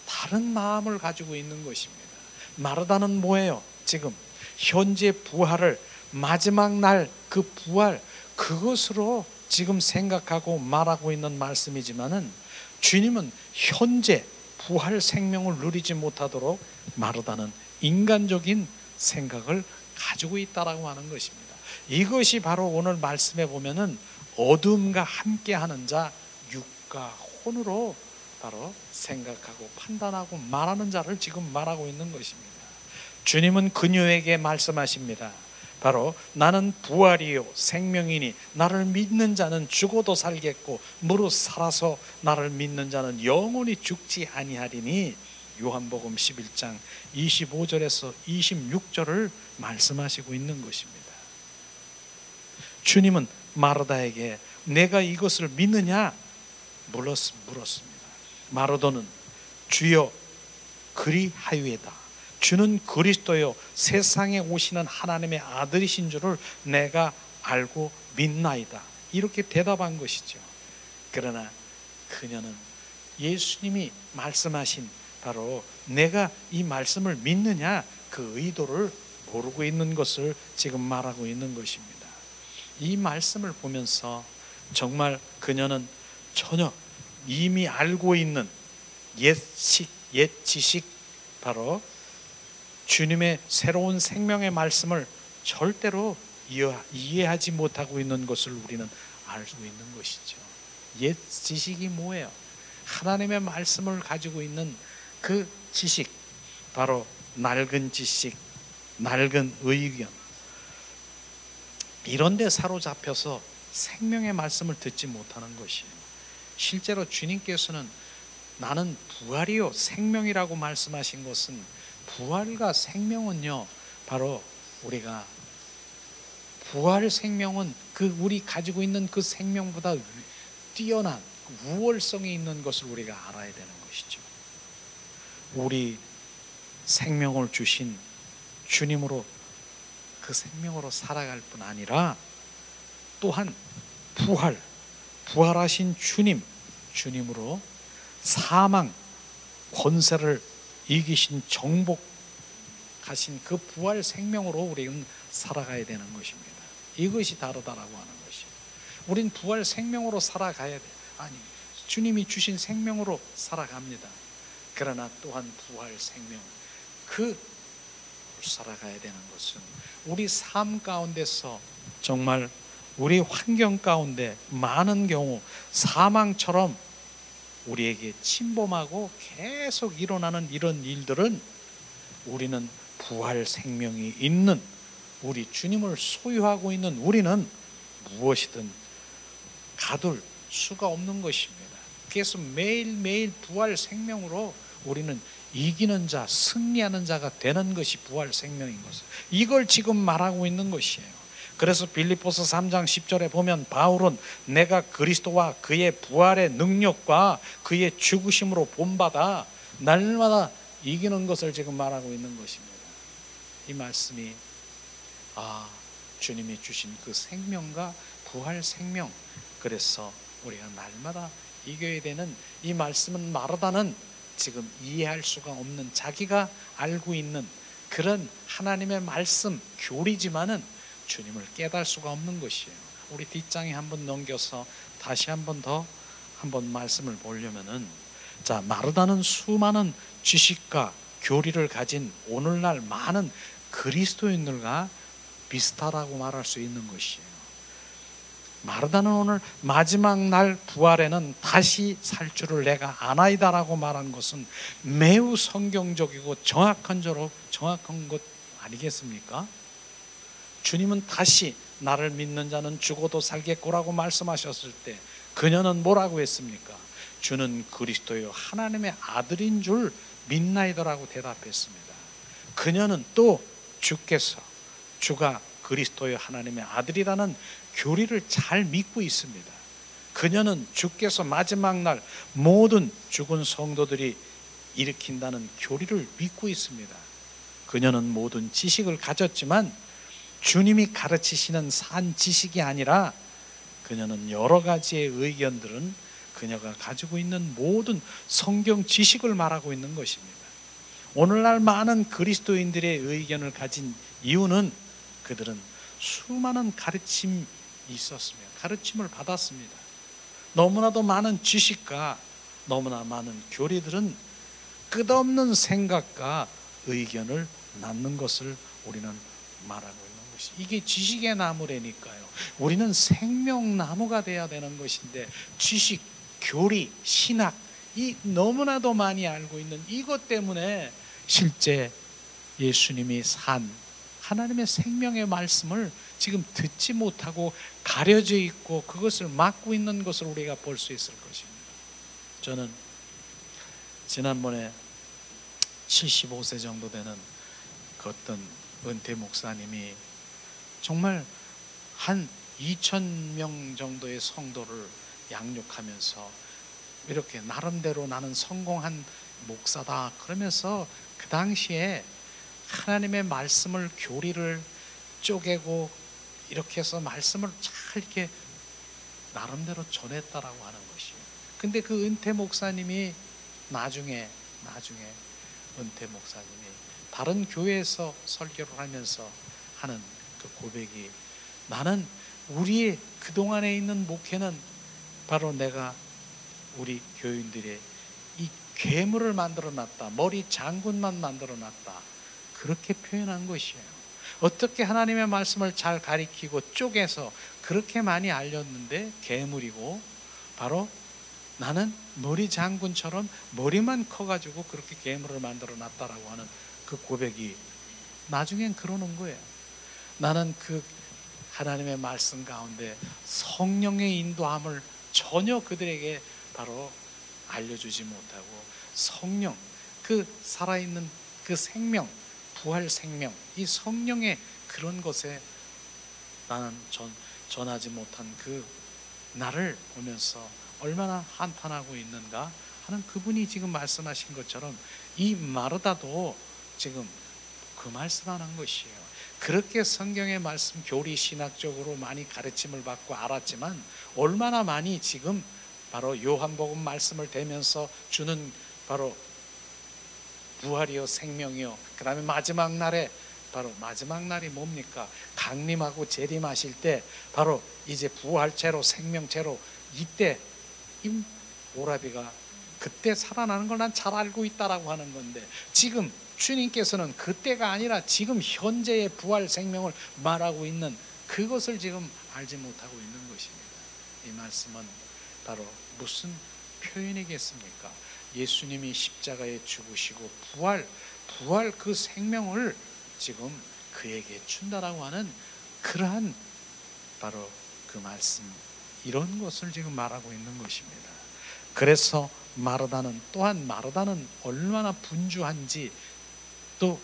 다른 마음을 가지고 있는 것입니다. 마르다는 뭐예요? 지금 현재 부활을, 마지막 날 그 부활, 그것으로 지금 생각하고 말하고 있는 말씀이지만은 주님은 현재 부활 생명을 누리지 못하도록 마르다는 인간적인 생각을 가지고 있다라고 하는 것입니다. 이것이 바로 오늘 말씀에 보면은 어둠과 함께하는 자, 육과 혼으로 바로 생각하고 판단하고 말하는 자를 지금 말하고 있는 것입니다. 주님은 그녀에게 말씀하십니다. 바로 나는 부활이요 생명이니 나를 믿는 자는 죽어도 살겠고 무릇 살아서 나를 믿는 자는 영원히 죽지 아니하리니 요한복음 11장 25절에서 26절을 말씀하시고 있는 것입니다. 주님은 마르다에게 내가 이것을 믿느냐 물었습니다. 마르도는 주여 그리하유에다, 주는 그리스도요 세상에 오시는 하나님의 아들이신 줄을 내가 알고 믿나이다. 이렇게 대답한 것이죠. 그러나 그녀는 예수님이 말씀하신 바로 내가 이 말씀을 믿느냐 그 의도를 모르고 있는 것을 지금 말하고 있는 것입니다. 이 말씀을 보면서 정말 그녀는 전혀 이미 알고 있는 옛 지식, 바로 주님의 새로운 생명의 말씀을 절대로 이해하지 못하고 있는 것을 우리는 알고 있는 것이죠. 옛 지식이 뭐예요? 하나님의 말씀을 가지고 있는 그 지식, 바로 낡은 지식, 낡은 의견, 이런 데 사로잡혀서 생명의 말씀을 듣지 못하는 것이에요. 실제로 주님께서는 나는 부활이요 생명이라고 말씀하신 것은, 부활과 생명은요 바로 우리가 부활 생명은 그 우리 가지고 있는 그 생명보다 뛰어난 우월성이 있는 것을 우리가 알아야 되는 것이죠. 우리 생명을 주신 주님으로 그 생명으로 살아갈 뿐 아니라 또한 부활하신 주님으로 사망 권세를 이기신 정복하신 그 부활 생명으로 우리는 살아가야 되는 것입니다. 이것이 다르다라고 하는 것이에요. 우린 부활 생명으로 살아가야 돼. 아니, 주님이 주신 생명으로 살아갑니다. 그러나 또한 부활 생명, 그 살아가야 되는 것은 우리 삶 가운데서 정말 우리 환경 가운데 많은 경우 사망처럼 우리에게 침범하고 계속 일어나는 이런 일들은 우리는 부활 생명이 있는 우리 주님을 소유하고 있는 우리는 무엇이든 가둘 수가 없는 것입니다. 그래서 매일매일 부활 생명으로 우리는 이기는 자, 승리하는 자가 되는 것이 부활 생명인 것을, 이걸 지금 말하고 있는 것이에요. 그래서 빌립보서 3장 10절에 보면 바울은 내가 그리스도와 그의 부활의 능력과 그의 죽으심으로 본받아 날마다 이기는 것을 지금 말하고 있는 것입니다. 이 말씀이 주님이 주신 그 생명과 부활 생명, 그래서 우리가 날마다 이겨야 되는 이 말씀은 마르다는 지금 이해할 수가 없는, 자기가 알고 있는 그런 하나님의 말씀 교리지만은 주님을 깨달을 수가 없는 것이에요. 우리 뒷장에 한번 넘겨서 다시 한번 말씀을 보려면은, 자, 마르다는 수많은 지식과 교리를 가진 오늘날 많은 그리스도인들과 비슷하다고 말할 수 있는 것이에요. 마르다는 오늘 마지막 날 부활에는 다시 살 줄을 내가 아나이다라고 말한 것은 매우 성경적이고 정확한 것 아니겠습니까? 주님은 다시 나를 믿는 자는 죽어도 살겠고라고 말씀하셨을 때 그녀는 뭐라고 했습니까? 주는 그리스도요 하나님의 아들인 줄 믿나이다라고 대답했습니다. 그녀는 또 주가 그리스도요 하나님의 아들이라는 교리를 잘 믿고 있습니다. 그녀는 주께서 마지막 날 모든 죽은 성도들이 일으킨다는 교리를 믿고 있습니다. 그녀는 모든 지식을 가졌지만 주님이 가르치시는 산 지식이 아니라 그녀는 여러 가지의 의견들은 그녀가 가지고 있는 모든 성경 지식을 말하고 있는 것입니다. 오늘날 많은 그리스도인들의 의견을 가진 이유는 그들은 수많은 가르침이 있었으며 가르침을 받았습니다. 너무나도 많은 지식과 너무나 많은 교리들은 끝없는 생각과 의견을 낳는 것을 우리는 말하고 있는 것이, 이게 지식의 나무라니까요. 우리는 생명나무가 돼야 되는 것인데 지식, 교리, 신학, 이 너무나도 많이 알고 있는 이것 때문에 실제 예수님이 산 하나님의 생명의 말씀을 지금 듣지 못하고 가려져 있고 그것을 막고 있는 것을 우리가 볼 수 있을 것입니다. 저는 지난번에 75세 정도 되는 그 어떤 은퇴 목사님이 정말 한 2,000명 정도의 성도를 양육하면서 이렇게 나름대로 나는 성공한 목사다 그러면서 그 당시에 하나님의 말씀을, 교리를 쪼개고 이렇게 해서 말씀을 잘 이렇게 나름대로 전했다라고 하는 것이에요. 근데 그 은퇴 목사님이 나중에 은퇴 목사님이 다른 교회에서 설교를 하면서 하는 그 고백이, 나는 우리의 그동안에 있는 목회는 바로 내가 우리 교인들의 이 괴물을 만들어 놨다, 머리 장군만 만들어 놨다, 그렇게 표현한 것이에요. 어떻게 하나님의 말씀을 잘 가리키고 쪼개서 그렇게 많이 알렸는데 괴물이고, 바로 나는 머리 장군처럼 머리만 커가지고 그렇게 괴물을 만들어 놨다라고 하는 그 고백이 나중엔 그러는 거예요. 나는 그 하나님의 말씀 가운데 성령의 인도함을 전혀 그들에게 바로 알려주지 못하고, 성령, 그 살아있는 그 생명, 부활 생명, 이 성령의 그런 것에 나는 전하지 못한 그 나를 보면서 얼마나 한탄하고 있는가 하는, 그분이 지금 말씀하신 것처럼 이 마르다도 지금 그 말씀하는 것이에요. 그렇게 성경의 말씀, 교리, 신학적으로 많이 가르침을 받고 알았지만 얼마나 많이 지금 바로 요한복음 말씀을 대면서 주는 바로 부활이요 생명이요, 그 다음에 마지막 날에, 바로 마지막 날이 뭡니까? 강림하고 재림하실 때 바로 이제 부활체로 생명체로 이때 이 오라비가 그때 살아나는 걸 난 잘 알고 있다라고 하는 건데, 지금 주님께서는 그때가 아니라 지금 현재의 부활 생명을 말하고 있는 그것을 지금 알지 못하고 있는 것입니다. 이 말씀은 바로 무슨 표현이겠습니까? 예수님이 십자가에 죽으시고 부활 그 생명을 지금 그에게 준다라고 하는 그러한 바로 그 말씀, 이런 것을 지금 말하고 있는 것입니다. 그래서 마르다는 얼마나 분주한지 또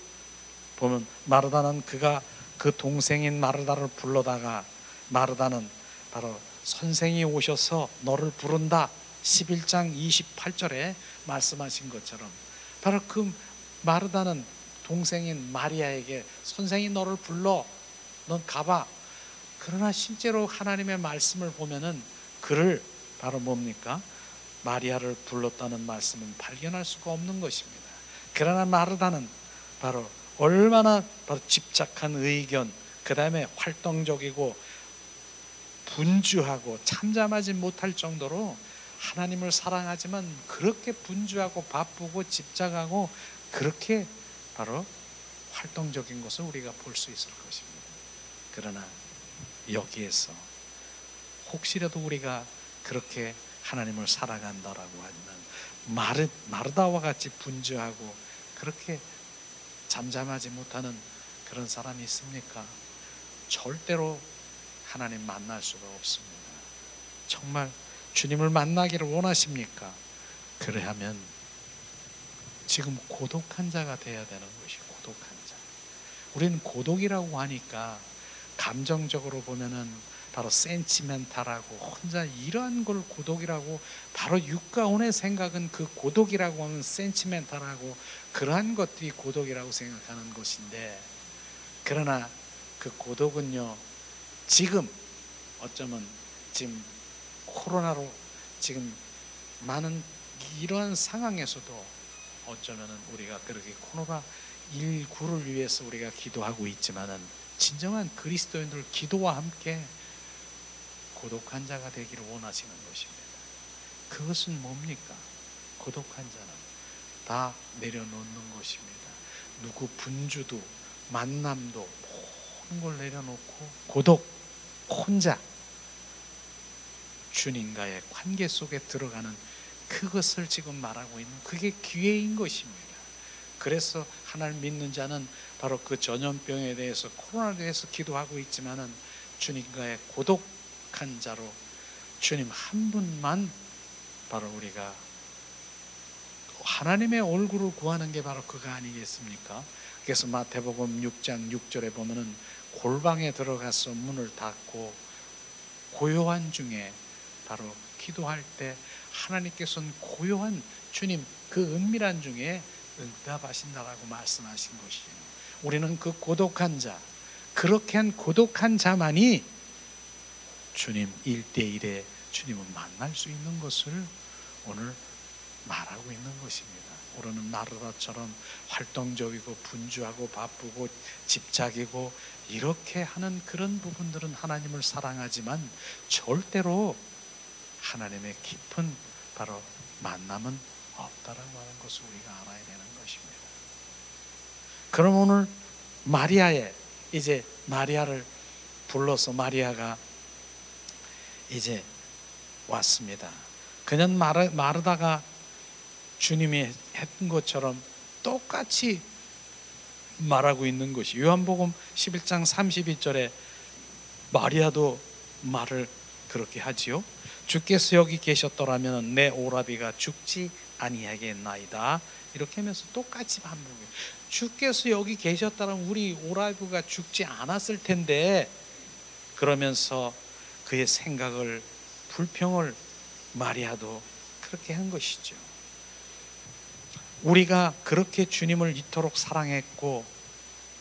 보면, 마르다는 그가 그 동생인 마르다를 불러다가, 마르다는 바로 선생이 오셔서 너를 부른다 11장 28절에 말씀하신 것처럼 바로 그 마르다는 동생인 마리아에게 선생이 너를 불러, 넌 가봐. 그러나 실제로 하나님의 말씀을 보면은 그를 바로 뭡니까? 마리아를 불렀다는 말씀은 발견할 수가 없는 것입니다. 그러나 마르다는 바로 얼마나 바로 집착한 의견, 그 다음에 활동적이고 분주하고 참잠하지 못할 정도로 하나님을 사랑하지만 그렇게 분주하고 바쁘고 집착하고 그렇게 바로 활동적인 것을 우리가 볼 수 있을 것입니다. 그러나 여기에서 혹시라도 우리가 그렇게 하나님을 사랑한다라고 하면 마르다와 같이 분주하고 그렇게 잠잠하지 못하는 그런 사람이 있습니까? 절대로 하나님 만날 수가 없습니다. 정말 주님을 만나기를 원하십니까? 그래야면 지금 고독한 자가 되어야 되는 것이 고독한 자. 우리는 고독이라고 하니까 감정적으로 보면은 바로 센치멘탈하고 혼자 이러한 걸 고독이라고, 바로 육가온의 생각은 그 고독이라고 하면 센치멘탈하고 그러한 것들이 고독이라고 생각하는 것인데, 그러나 그 고독은요, 지금 어쩌면 지금 코로나로 지금 많은 이러한 상황에서도 어쩌면은 우리가 그렇게 코로나19를 위해서 우리가 기도하고 있지만은 진정한 그리스도인들 기도와 함께 고독한 자가 되기를 원하시는 것입니다. 그것은 뭡니까? 고독한 자는 다 내려놓는 것입니다. 누구 분주도 만남도 모든 걸 내려놓고 고독, 혼자 주님과의 관계 속에 들어가는 그것을 지금 말하고 있는, 그게 기회인 것입니다. 그래서 하나님 믿는 자는 바로 그 전염병에 대해서, 코로나에 대해서 기도하고 있지만은 주님과의 고독한 자로 주님 한 분만 바로 우리가 하나님의 얼굴을 구하는 게 바로 그거 아니겠습니까? 그래서 마태복음 6장 6절에 보면은 골방에 들어가서 문을 닫고 고요한 중에 바로 기도할 때 하나님께서는 고요한 주님 그 은밀한 중에 응답하신다라고 말씀하신 것이에요. 우리는 그 고독한 자, 그렇게 한 고독한 자만이 주님 1대1에 주님을 만날 수 있는 것을 오늘 말하고 있는 것입니다. 우리는 마르다처럼 활동적이고 분주하고 바쁘고 집착이고 이렇게 하는 그런 부분들은 하나님을 사랑하지만 절대로 하나님의 깊은 바로 만남은 없다라고 하는 것을 우리가 알아야 되는 것입니다. 그럼 오늘 이제 마리아를 불러서 마리아가 이제 왔습니다. 그냥 마르다가 주님이 했던 것처럼 똑같이 말하고 있는 것이 요한복음 11장 32절에 마리아도 말을 그렇게 하지요. 주께서 여기 계셨더라면 내 오라비가 죽지 아니하겠나이다. 이렇게 하면서 똑같이 반복해요. 주께서 여기 계셨다면 우리 오라비가 죽지 않았을 텐데, 그러면서 그의 생각을, 불평을 마리아도 그렇게 한 것이죠. 우리가 그렇게 주님을 이토록 사랑했고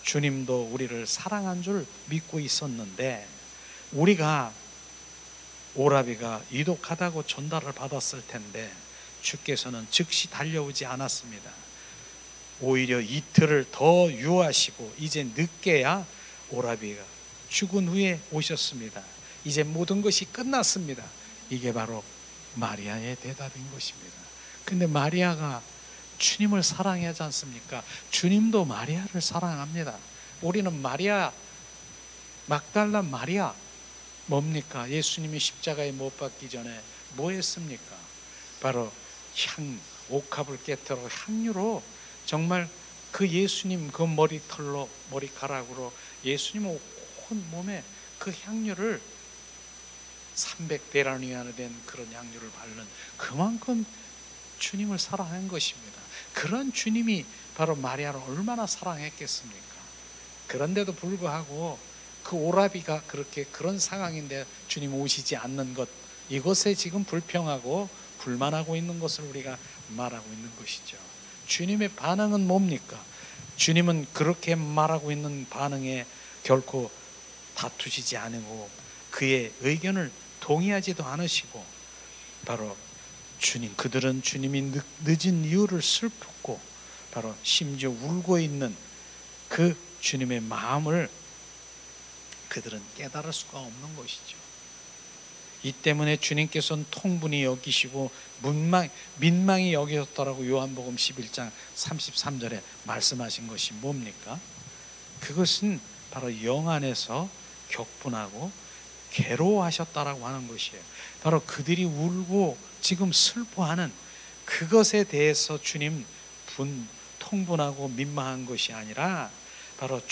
주님도 우리를 사랑한 줄 믿고 있었는데, 우리가 오라비가 이독하다고 전달을 받았을 텐데 주께서는 즉시 달려오지 않았습니다. 오히려 이틀을 더 유하시고 이제 늦게야 오라비가 죽은 후에 오셨습니다. 이제 모든 것이 끝났습니다. 이게 바로 마리아의 대답인 것입니다. 근데 마리아가 주님을 사랑하지 않습니까? 주님도 마리아를 사랑합니다. 우리는 마리아, 막달라 마리아 뭡니까? 예수님이 십자가에 못 박기 전에 뭐 했습니까? 바로 옥합을 깨뜨려 향유로, 정말 그 예수님 그 머리털로, 머리카락으로 예수님 온 몸에 그 향유를 300데나리온에 된 그런 향유를 바르는, 그만큼 주님을 사랑한 것입니다. 그런 주님이 바로 마리아를 얼마나 사랑했겠습니까? 그런데도 불구하고 그 오라비가 그렇게 그런 상황인데 주님 오시지 않는 것, 이것에 지금 불평하고 불만하고 있는 것을 우리가 말하고 있는 것이죠. 주님의 반응은 뭡니까? 주님은 그렇게 말하고 있는 반응에 결코 다투시지 않고 그의 의견을 동의하지도 않으시고, 바로 주님, 그들은 주님이 늦은 이유를 슬프고 바로 심지어 울고 있는 그 주님의 마음을 그들은 깨달을 수가 없는 것이죠. 이 때문에 주님께서는 통분히 여기시고 민망히 여기셨다라고 요한복음 11장 33절에 말씀하신 것이 뭡니까? 그것은 바로 영 안에서 격분하고 괴로워하셨다라고 하는 것이에요. 바로 그들이 울고 지금 슬퍼하는 그것에 대해서 통분하고 민망한 것이 아니라 바로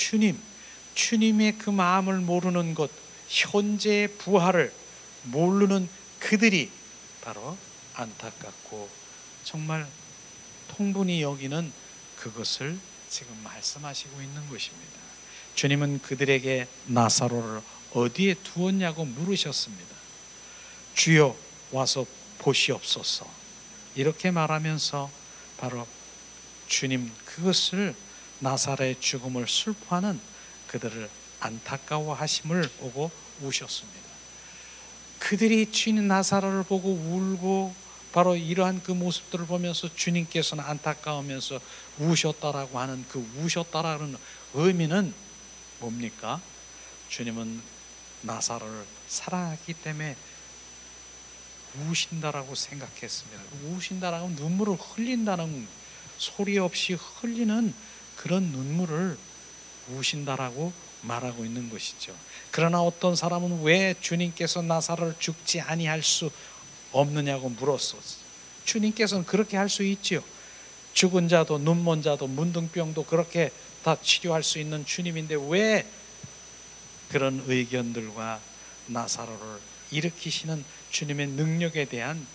주님의 그 마음을 모르는 것, 현재의 부활을 모르는 그들이 바로 안타깝고 정말 통분히 여기는 그것을 지금 말씀하시고 있는 것입니다. 주님은 그들에게 나사로를 어디에 두었냐고 물으셨습니다. 주여 와서 보시옵소서, 이렇게 말하면서 바로 주님 그것을 나사로의 죽음을 슬퍼하는 그들을 안타까워하심을 보고 우셨습니다. 그들이 주인 나사로를 보고 울고 바로 이러한 그 모습들을 보면서 주님께서는 안타까우면서 우셨다라고 하는 그 우셨다라는 의미는 뭡니까? 주님은 나사로를 사랑하기 때문에 우신다라고 생각했습니다. 우신다라고 하면 눈물을 흘린다는, 소리 없이 흘리는 그런 눈물을 우신다라고 말하고 있는 것이죠. 그러나 어떤 사람은 왜 주님께서 나사로를 죽지 아니할 수 없느냐고 물었어요. 주님께서는 그렇게 할 수 있지요. 죽은 자도 눈먼 자도 문둥병도 그렇게 다 치료할 수 있는 주님인데 왜 그런 의견들과 나사로를 일으키시는 주님의 능력에 대한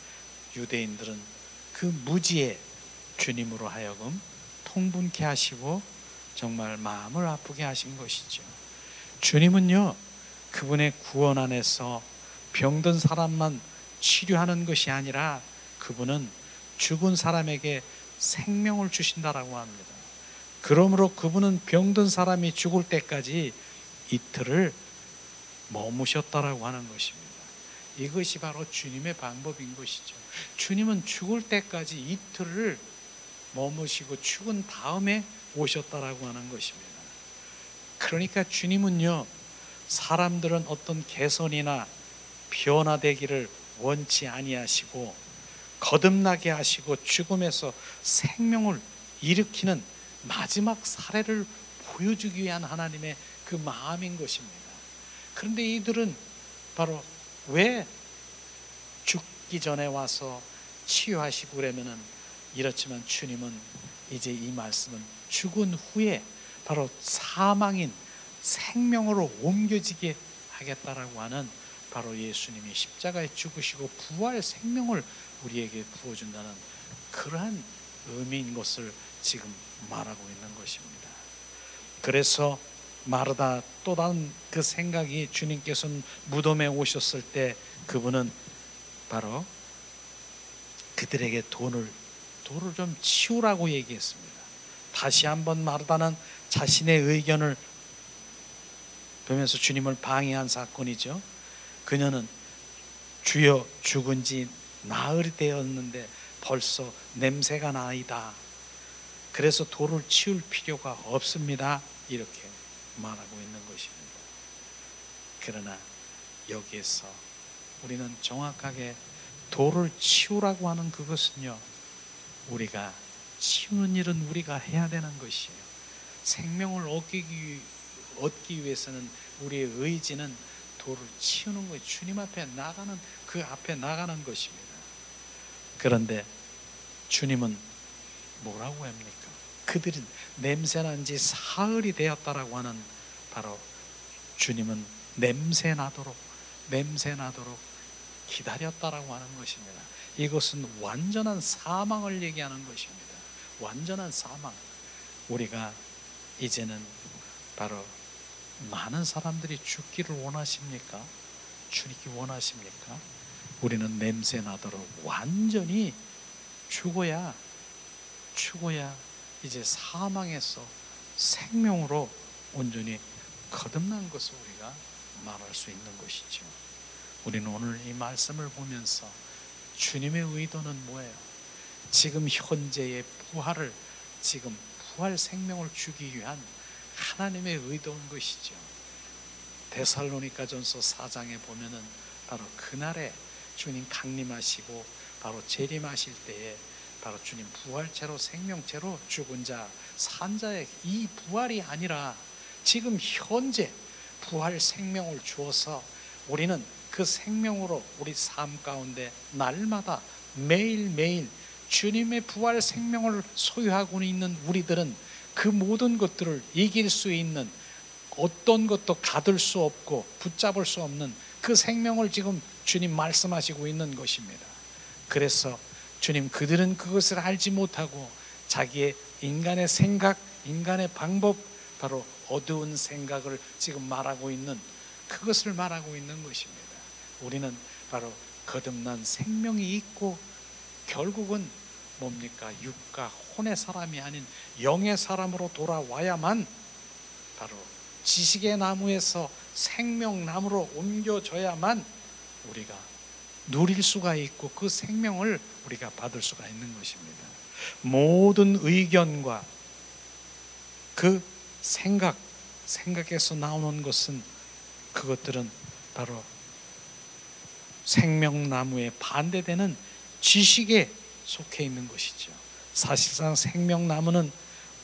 유대인들은 그 무지의 주님으로 하여금 통분케 하시고 정말 마음을 아프게 하신 것이죠. 주님은요, 그분의 구원 안에서 병든 사람만 치료하는 것이 아니라 그분은 죽은 사람에게 생명을 주신다라고 합니다. 그러므로 그분은 병든 사람이 죽을 때까지 이틀을 머무셨다라고 하는 것입니다. 이것이 바로 주님의 방법인 것이죠. 주님은 죽을 때까지 이틀을 머무시고 죽은 다음에 오셨다라고 하는 것입니다. 그러니까 주님은요, 사람들은 어떤 개선이나 변화되기를 원치 아니하시고 거듭나게 하시고 죽음에서 생명을 일으키는 마지막 사례를 보여주기 위한 하나님의 그 마음인 것입니다. 그런데 이들은 바로 왜 죽기 전에 와서 치유하시고 그러면은 이렇지만 주님은 이제 이 말씀은 죽은 후에 바로 사망인 생명으로 옮겨지게 하겠다라고 하는 바로 예수님이 십자가에 죽으시고 부활 생명을 우리에게 부어준다는 그러한 의미인 것을 지금 말하고 있는 것입니다. 그래서 마르다 또 다른 그 생각이, 주님께서는 무덤에 오셨을 때 그분은 바로 그들에게 돌을 좀 치우라고 얘기했습니다. 다시 한번 마르다는 자신의 의견을 보면서 주님을 방해한 사건이죠. 그녀는 주여 죽은 지 나흘이 되었는데 벌써 냄새가 나이다. 그래서 돌을 치울 필요가 없습니다. 이렇게 말하고 있는 것입니다. 그러나 여기에서 우리는 정확하게 돌을 치우라고 하는 그것은요, 우리가 치우는 일은 우리가 해야 되는 것이에요. 생명을 얻기 위해서는 우리의 의지는 돌을 치우는 거예요. 주님 앞에 나가는, 그 앞에 나가는 것입니다. 그런데 주님은 뭐라고 합니까? 그들이 냄새난 지 사흘이 되었다라고 하는, 바로 주님은 냄새나도록 기다렸다라고 하는 것입니다. 이것은 완전한 사망을 얘기하는 것입니다. 완전한 사망. 우리가 이제는 바로 많은 사람들이 죽기를 원하십니까? 죽기 원하십니까? 우리는 냄새 나도록 완전히 죽어야 죽어야 이제 사망에서 생명으로 온전히 거듭난 것을 우리가 말할 수 있는 것이죠. 우리는 오늘 이 말씀을 보면서 주님의 의도는 뭐예요? 지금 현재의 부활을, 지금 부활 생명을 주기 위한 하나님의 의도인 것이죠. 데살로니가전서 4장에 보면은 바로 그날에 주님 강림하시고 바로 재림하실 때에 바로 주님 부활체로 생명체로 죽은 자, 산 자의 이 부활이 아니라 지금 현재 부활 생명을 주어서 우리는 그 생명으로 우리 삶 가운데 날마다 매일매일 주님의 부활 생명을 소유하고 있는 우리들은 그 모든 것들을 이길 수 있는, 어떤 것도 가둘 수 없고 붙잡을 수 없는 그 생명을 지금 주님 말씀하시고 있는 것입니다. 그래서 주님, 그들은 그것을 알지 못하고 자기의 인간의 생각, 인간의 방법, 바로 어두운 생각을 지금 말하고 있는, 그것을 말하고 있는 것입니다. 우리는 바로 거듭난 생명이 있고 결국은 뭡니까? 육과 혼의 사람이 아닌 영의 사람으로 돌아와야만 바로 지식의 나무에서 생명나무로 옮겨져야만 우리가 누릴 수가 있고 그 생명을 우리가 받을 수가 있는 것입니다. 모든 의견과 그 생각에서 나오는 것은, 그것들은 바로 생명나무에 반대되는 지식에 속해 있는 것이죠. 사실상 생명나무는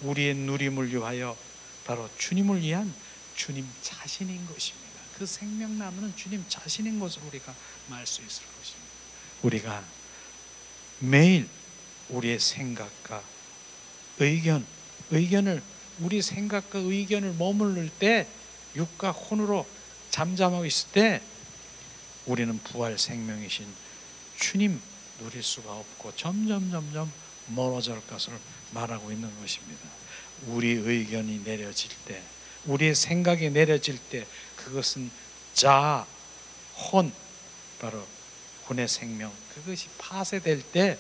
우리의 누림을 위하여 바로 주님을 위한 주님 자신인 것입니다. 그 생명나무는 주님 자신인 것을 우리가 말 수 있을 것입니다. 우리가 매일 우리의 생각과 의견을 우리 생각과 의견을 머무를 때, 육과 혼으로 잠잠하고 있을 때 우리는 부활 생명이신 주님 누릴 수가 없고 점점 멀어질 것을 말하고 있는 것입니다. 우리 의견이 내려질 때, 우리의 생각이 내려질 때, 그것은 자아, 혼, 바로 혼의 생명, 그것이 파쇄될 때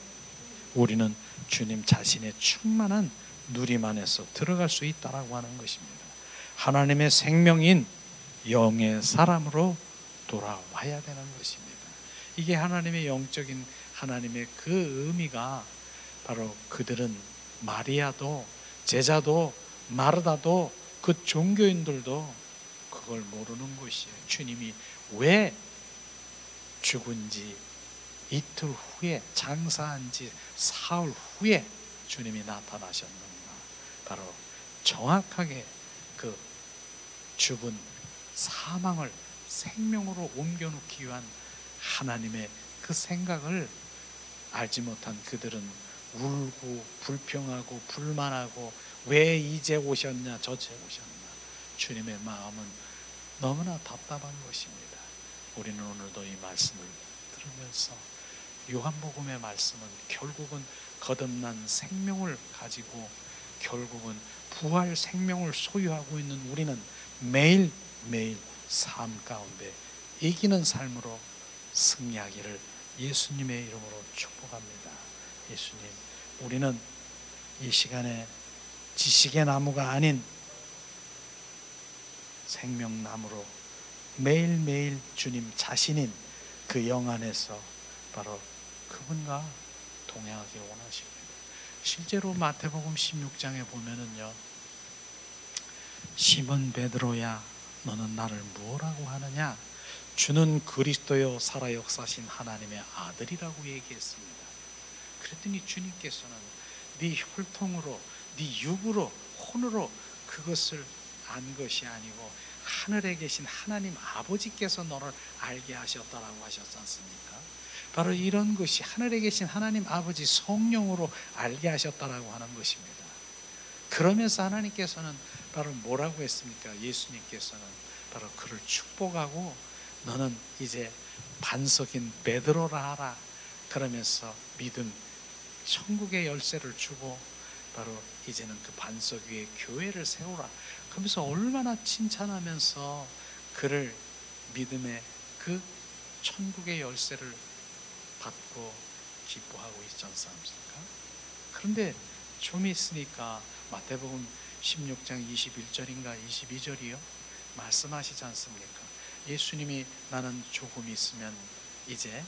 우리는 주님 자신의 충만한 누림 안에서 들어갈 수 있다라고 하는 것입니다. 하나님의 생명인 영의 사람으로 돌아와야 되는 것입니다. 이게 하나님의 영적인 하나님의 그 의미가, 바로 그들은 마리아도 제자도 마르다도 그 종교인들도 그걸 모르는 것이에요. 주님이 왜 죽은 지 이틀 후에, 장사한 지 사흘 후에 주님이 나타나셨는가. 바로 정확하게 그 죽은 사망을 생명으로 옮겨놓기 위한 하나님의 그 생각을 알지 못한 그들은 울고 불평하고 불만하고 왜 이제 오셨냐, 저제 오셨냐. 주님의 마음은 너무나 답답한 것입니다. 우리는 오늘도 이 말씀을 들으면서 요한복음의 말씀은 결국은 거듭난 생명을 가지고 결국은 부활 생명을 소유하고 있는 우리는 매일매일 삶 가운데 이기는 삶으로 승리하기를 예수님의 이름으로 축복합니다. 예수님, 우리는 이 시간에 지식의 나무가 아닌 생명나무로 매일매일 주님 자신인 그 영 안에서 바로 그분과 동행하기 원하십니다. 실제로 마태복음 16장에 보면은요, 시몬 베드로야, 너는 나를 무엇라고 하느냐? 주는 그리스도요 살아 역사신 하나님의 아들이라고 얘기했습니다. 그랬더니 주님께서는 네 혈통으로, 네 육으로, 혼으로 그것을 안 것이 아니고 하늘에 계신 하나님 아버지께서 너를 알게 하셨다라고 하셨지 않습니까? 바로 이런 것이 하늘에 계신 하나님 아버지 성령으로 알게 하셨다라고 하는 것입니다. 그러면서 하나님께서는 바로 뭐라고 했습니까? 예수님께서는 바로 그를 축복하고 너는 이제 반석인 베드로라 하라. 그러면서 믿음, 천국의 열쇠를 주고 바로 이제는 그 반석 위에 교회를 세우라. 그러면서 얼마나 칭찬하면서 그를 믿음의 그 천국의 열쇠를 받고 기뻐하고 있지 않습니까? 그런데 좀 있으니까 마태복음 16장 21절인가 22절이요 말씀하시지 않습니까? 예수님이 나는 조금 있으면 이제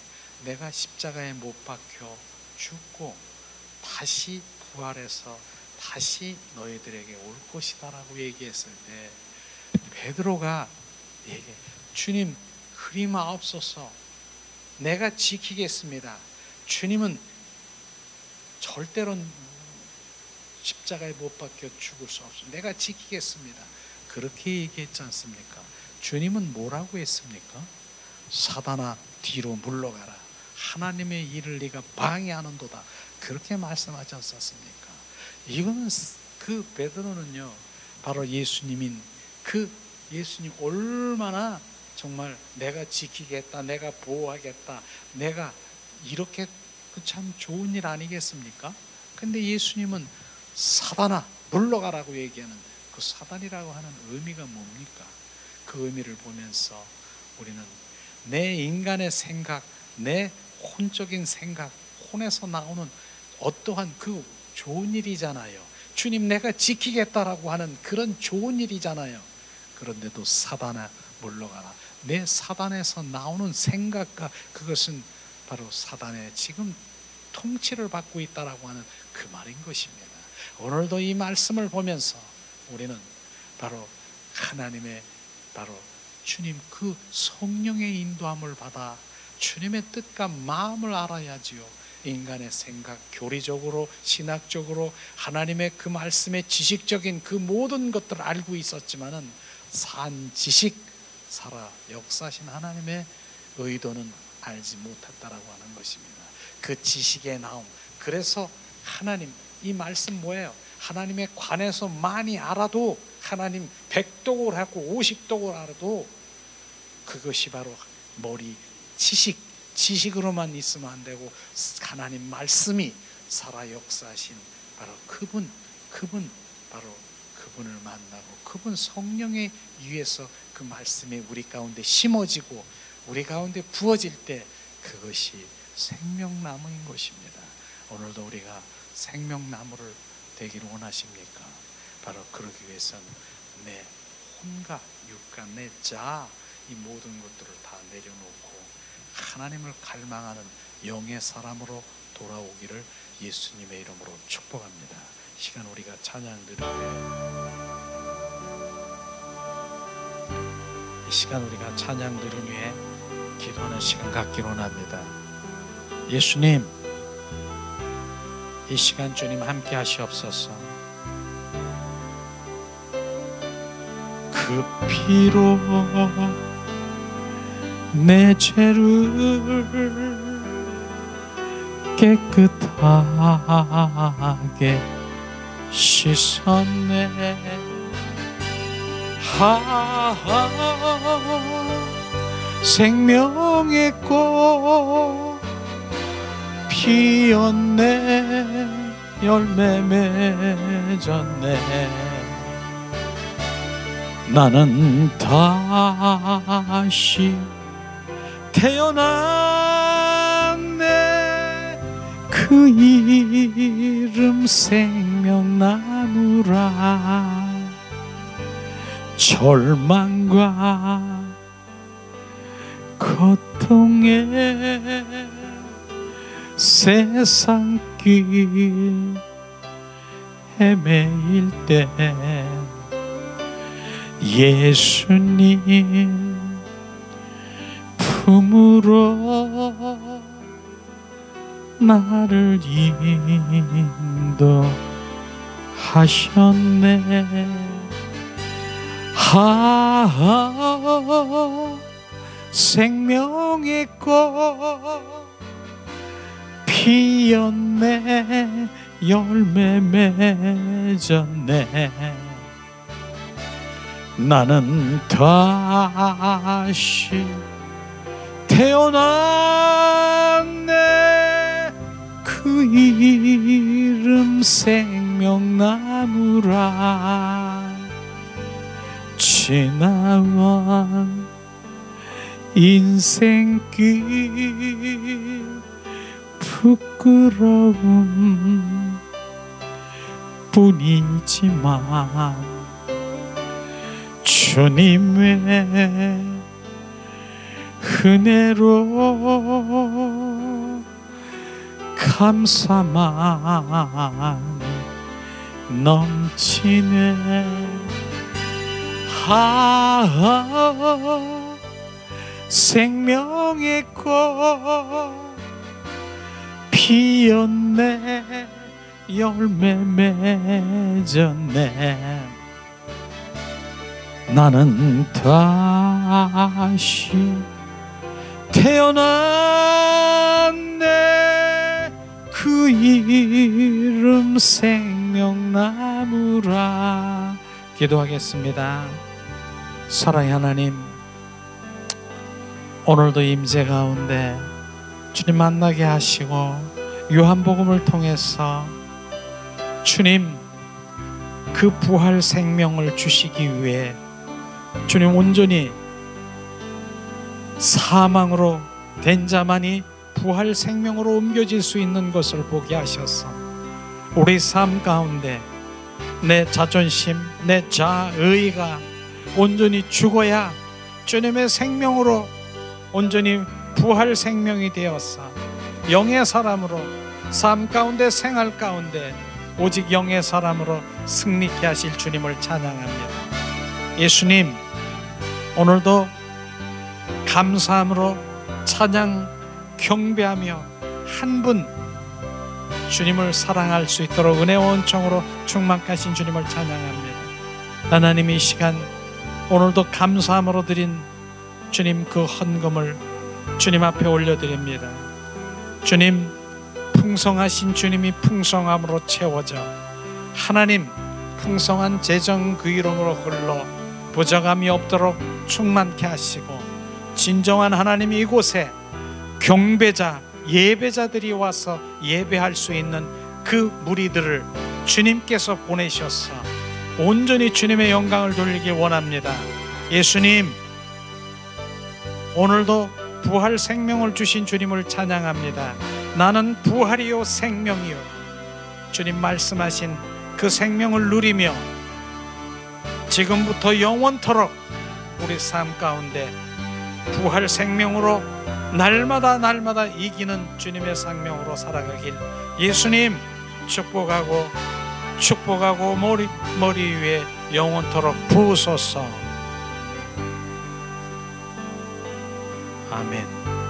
내가 십자가에 못 박혀 죽고 다시 부활해서 다시 너희들에게 올 것이다 라고 얘기했을 때 베드로가 주님 그리 마옵소서, 내가 지키겠습니다. 주님은 절대로 십자가에 못 박혀 죽을 수 없어, 내가 지키겠습니다. 그렇게 얘기했지 않습니까? 주님은 뭐라고 했습니까? 사단아 뒤로 물러가라, 하나님의 일을 네가 방해하는도다, 그렇게 말씀하지 않았습니까? 이거는 그 베드로는요 바로 예수님인 그 예수님 얼마나 정말 내가 지키겠다, 내가 보호하겠다, 내가 이렇게 그 참 좋은 일 아니겠습니까? 근데 예수님은 사단아 물러가라고 얘기하는 그 사단이라고 하는 의미가 뭡니까? 그 의미를 보면서 우리는 내 인간의 생각, 내 혼적인 생각, 혼에서 나오는 어떠한 그 좋은 일이잖아요. 주님 내가 지키겠다라고 하는 그런 좋은 일이잖아요. 그런데도 사단아 물러가라, 내 사단에서 나오는 생각과 그것은 바로 사단의 지금 통치를 받고 있다라고 하는 그 말인 것입니다. 오늘도 이 말씀을 보면서 우리는 바로 하나님의 바로 주님 그 성령의 인도함을 받아 주님의 뜻과 마음을 알아야지요. 인간의 생각, 교리적으로 신학적으로 하나님의 그 말씀의 지식적인 그 모든 것들을 알고 있었지만은 산 지식 살아 역사하신 하나님의 의도는 알지 못했다라고 하는 것입니다. 그 지식의 나옴. 그래서 하나님 이 말씀 뭐예요? 하나님에 관해서 많이 알아도 하나님 100독을 하고 50독을 알아도 그것이 바로 머리 지식으로만 있으면 안 되고 하나님 말씀이 살아 역사하신 바로 그분 바로 그분을 만나고 그분 성령에 의해서 그 말씀이 우리 가운데 심어지고 우리 가운데 부어질 때 그것이 생명나무인 것입니다. 오늘도 우리가 생명나무를 되기를 원하십니까? 바로 그러기 위해서는 내 혼과 육과 내 자아 이 모든 것들을 다 내려놓고 하나님을 갈망하는 영의 사람으로 돌아오기를 예수님의 이름으로 축복합니다. 시간 우리가 찬양 드릴 때 이 시간 우리가 찬양 드린 후에 기도하는 시간 갖기로 원합니다. 예수님 이 시간 주님 함께 하시옵소서. 그 피로 내 죄를 깨끗하게 씻었네. 생명의 꽃 피었네. 열매 맺었네. 나는 다시 태어났네. 그 이름 생명나무라. 절망과 고통에 세상길 헤매일 때 예수님 품으로 나를 인도하셨네. 생명의 꽃 피었네. 열매 맺었네. 나는 다시 태어났네. 그 이름 생명나무라. 지나온 인생길 부끄러움 뿐이지만 주님의 은혜로 감사만 넘치네. 생명의 꽃 피었네, 열매 맺었네. 나는 다시 태어났네. 그 이름 생명나무라. 기도하겠습니다. 사랑의 하나님, 오늘도 임재 가운데 주님 만나게 하시고 요한복음을 통해서 주님 그 부활 생명을 주시기 위해 주님 온전히 사망으로 된 자만이 부활 생명으로 옮겨질 수 있는 것을 보게 하셔서 우리 삶 가운데 내 자존심, 내 자의가 온전히 죽어야 주님의 생명으로 온전히 부활 생명이 되어서 영의 사람으로 삶 가운데 생활 가운데 오직 영의 사람으로 승리케 하실 주님을 찬양합니다. 예수님, 오늘도 감사함으로 찬양 경배하며 한 분 주님을 사랑할 수 있도록 은혜와 은총으로 충만케 하신 주님을 찬양합니다. 하나님, 이 시간 오늘도 감사함으로 드린 주님 그 헌금을 주님 앞에 올려드립니다. 주님, 풍성하신 주님이 풍성함으로 채워져 하나님 풍성한 재정 그 이름으로 흘러 부족함이 없도록 충만케 하시고 진정한 하나님이 이곳에 경배자, 예배자들이 와서 예배할 수 있는 그 무리들을 주님께서 보내셔서 온전히 주님의 영광을 돌리기 원합니다. 예수님, 오늘도 부활 생명을 주신 주님을 찬양합니다. 나는 부활이요 생명이요. 주님 말씀하신 그 생명을 누리며 지금부터 영원토록 우리 삶 가운데 부활 생명으로 날마다 날마다 이기는 주님의 생명으로 살아가길 예수님 축복하고 머리 위에 영원토록 부으소서. 아멘.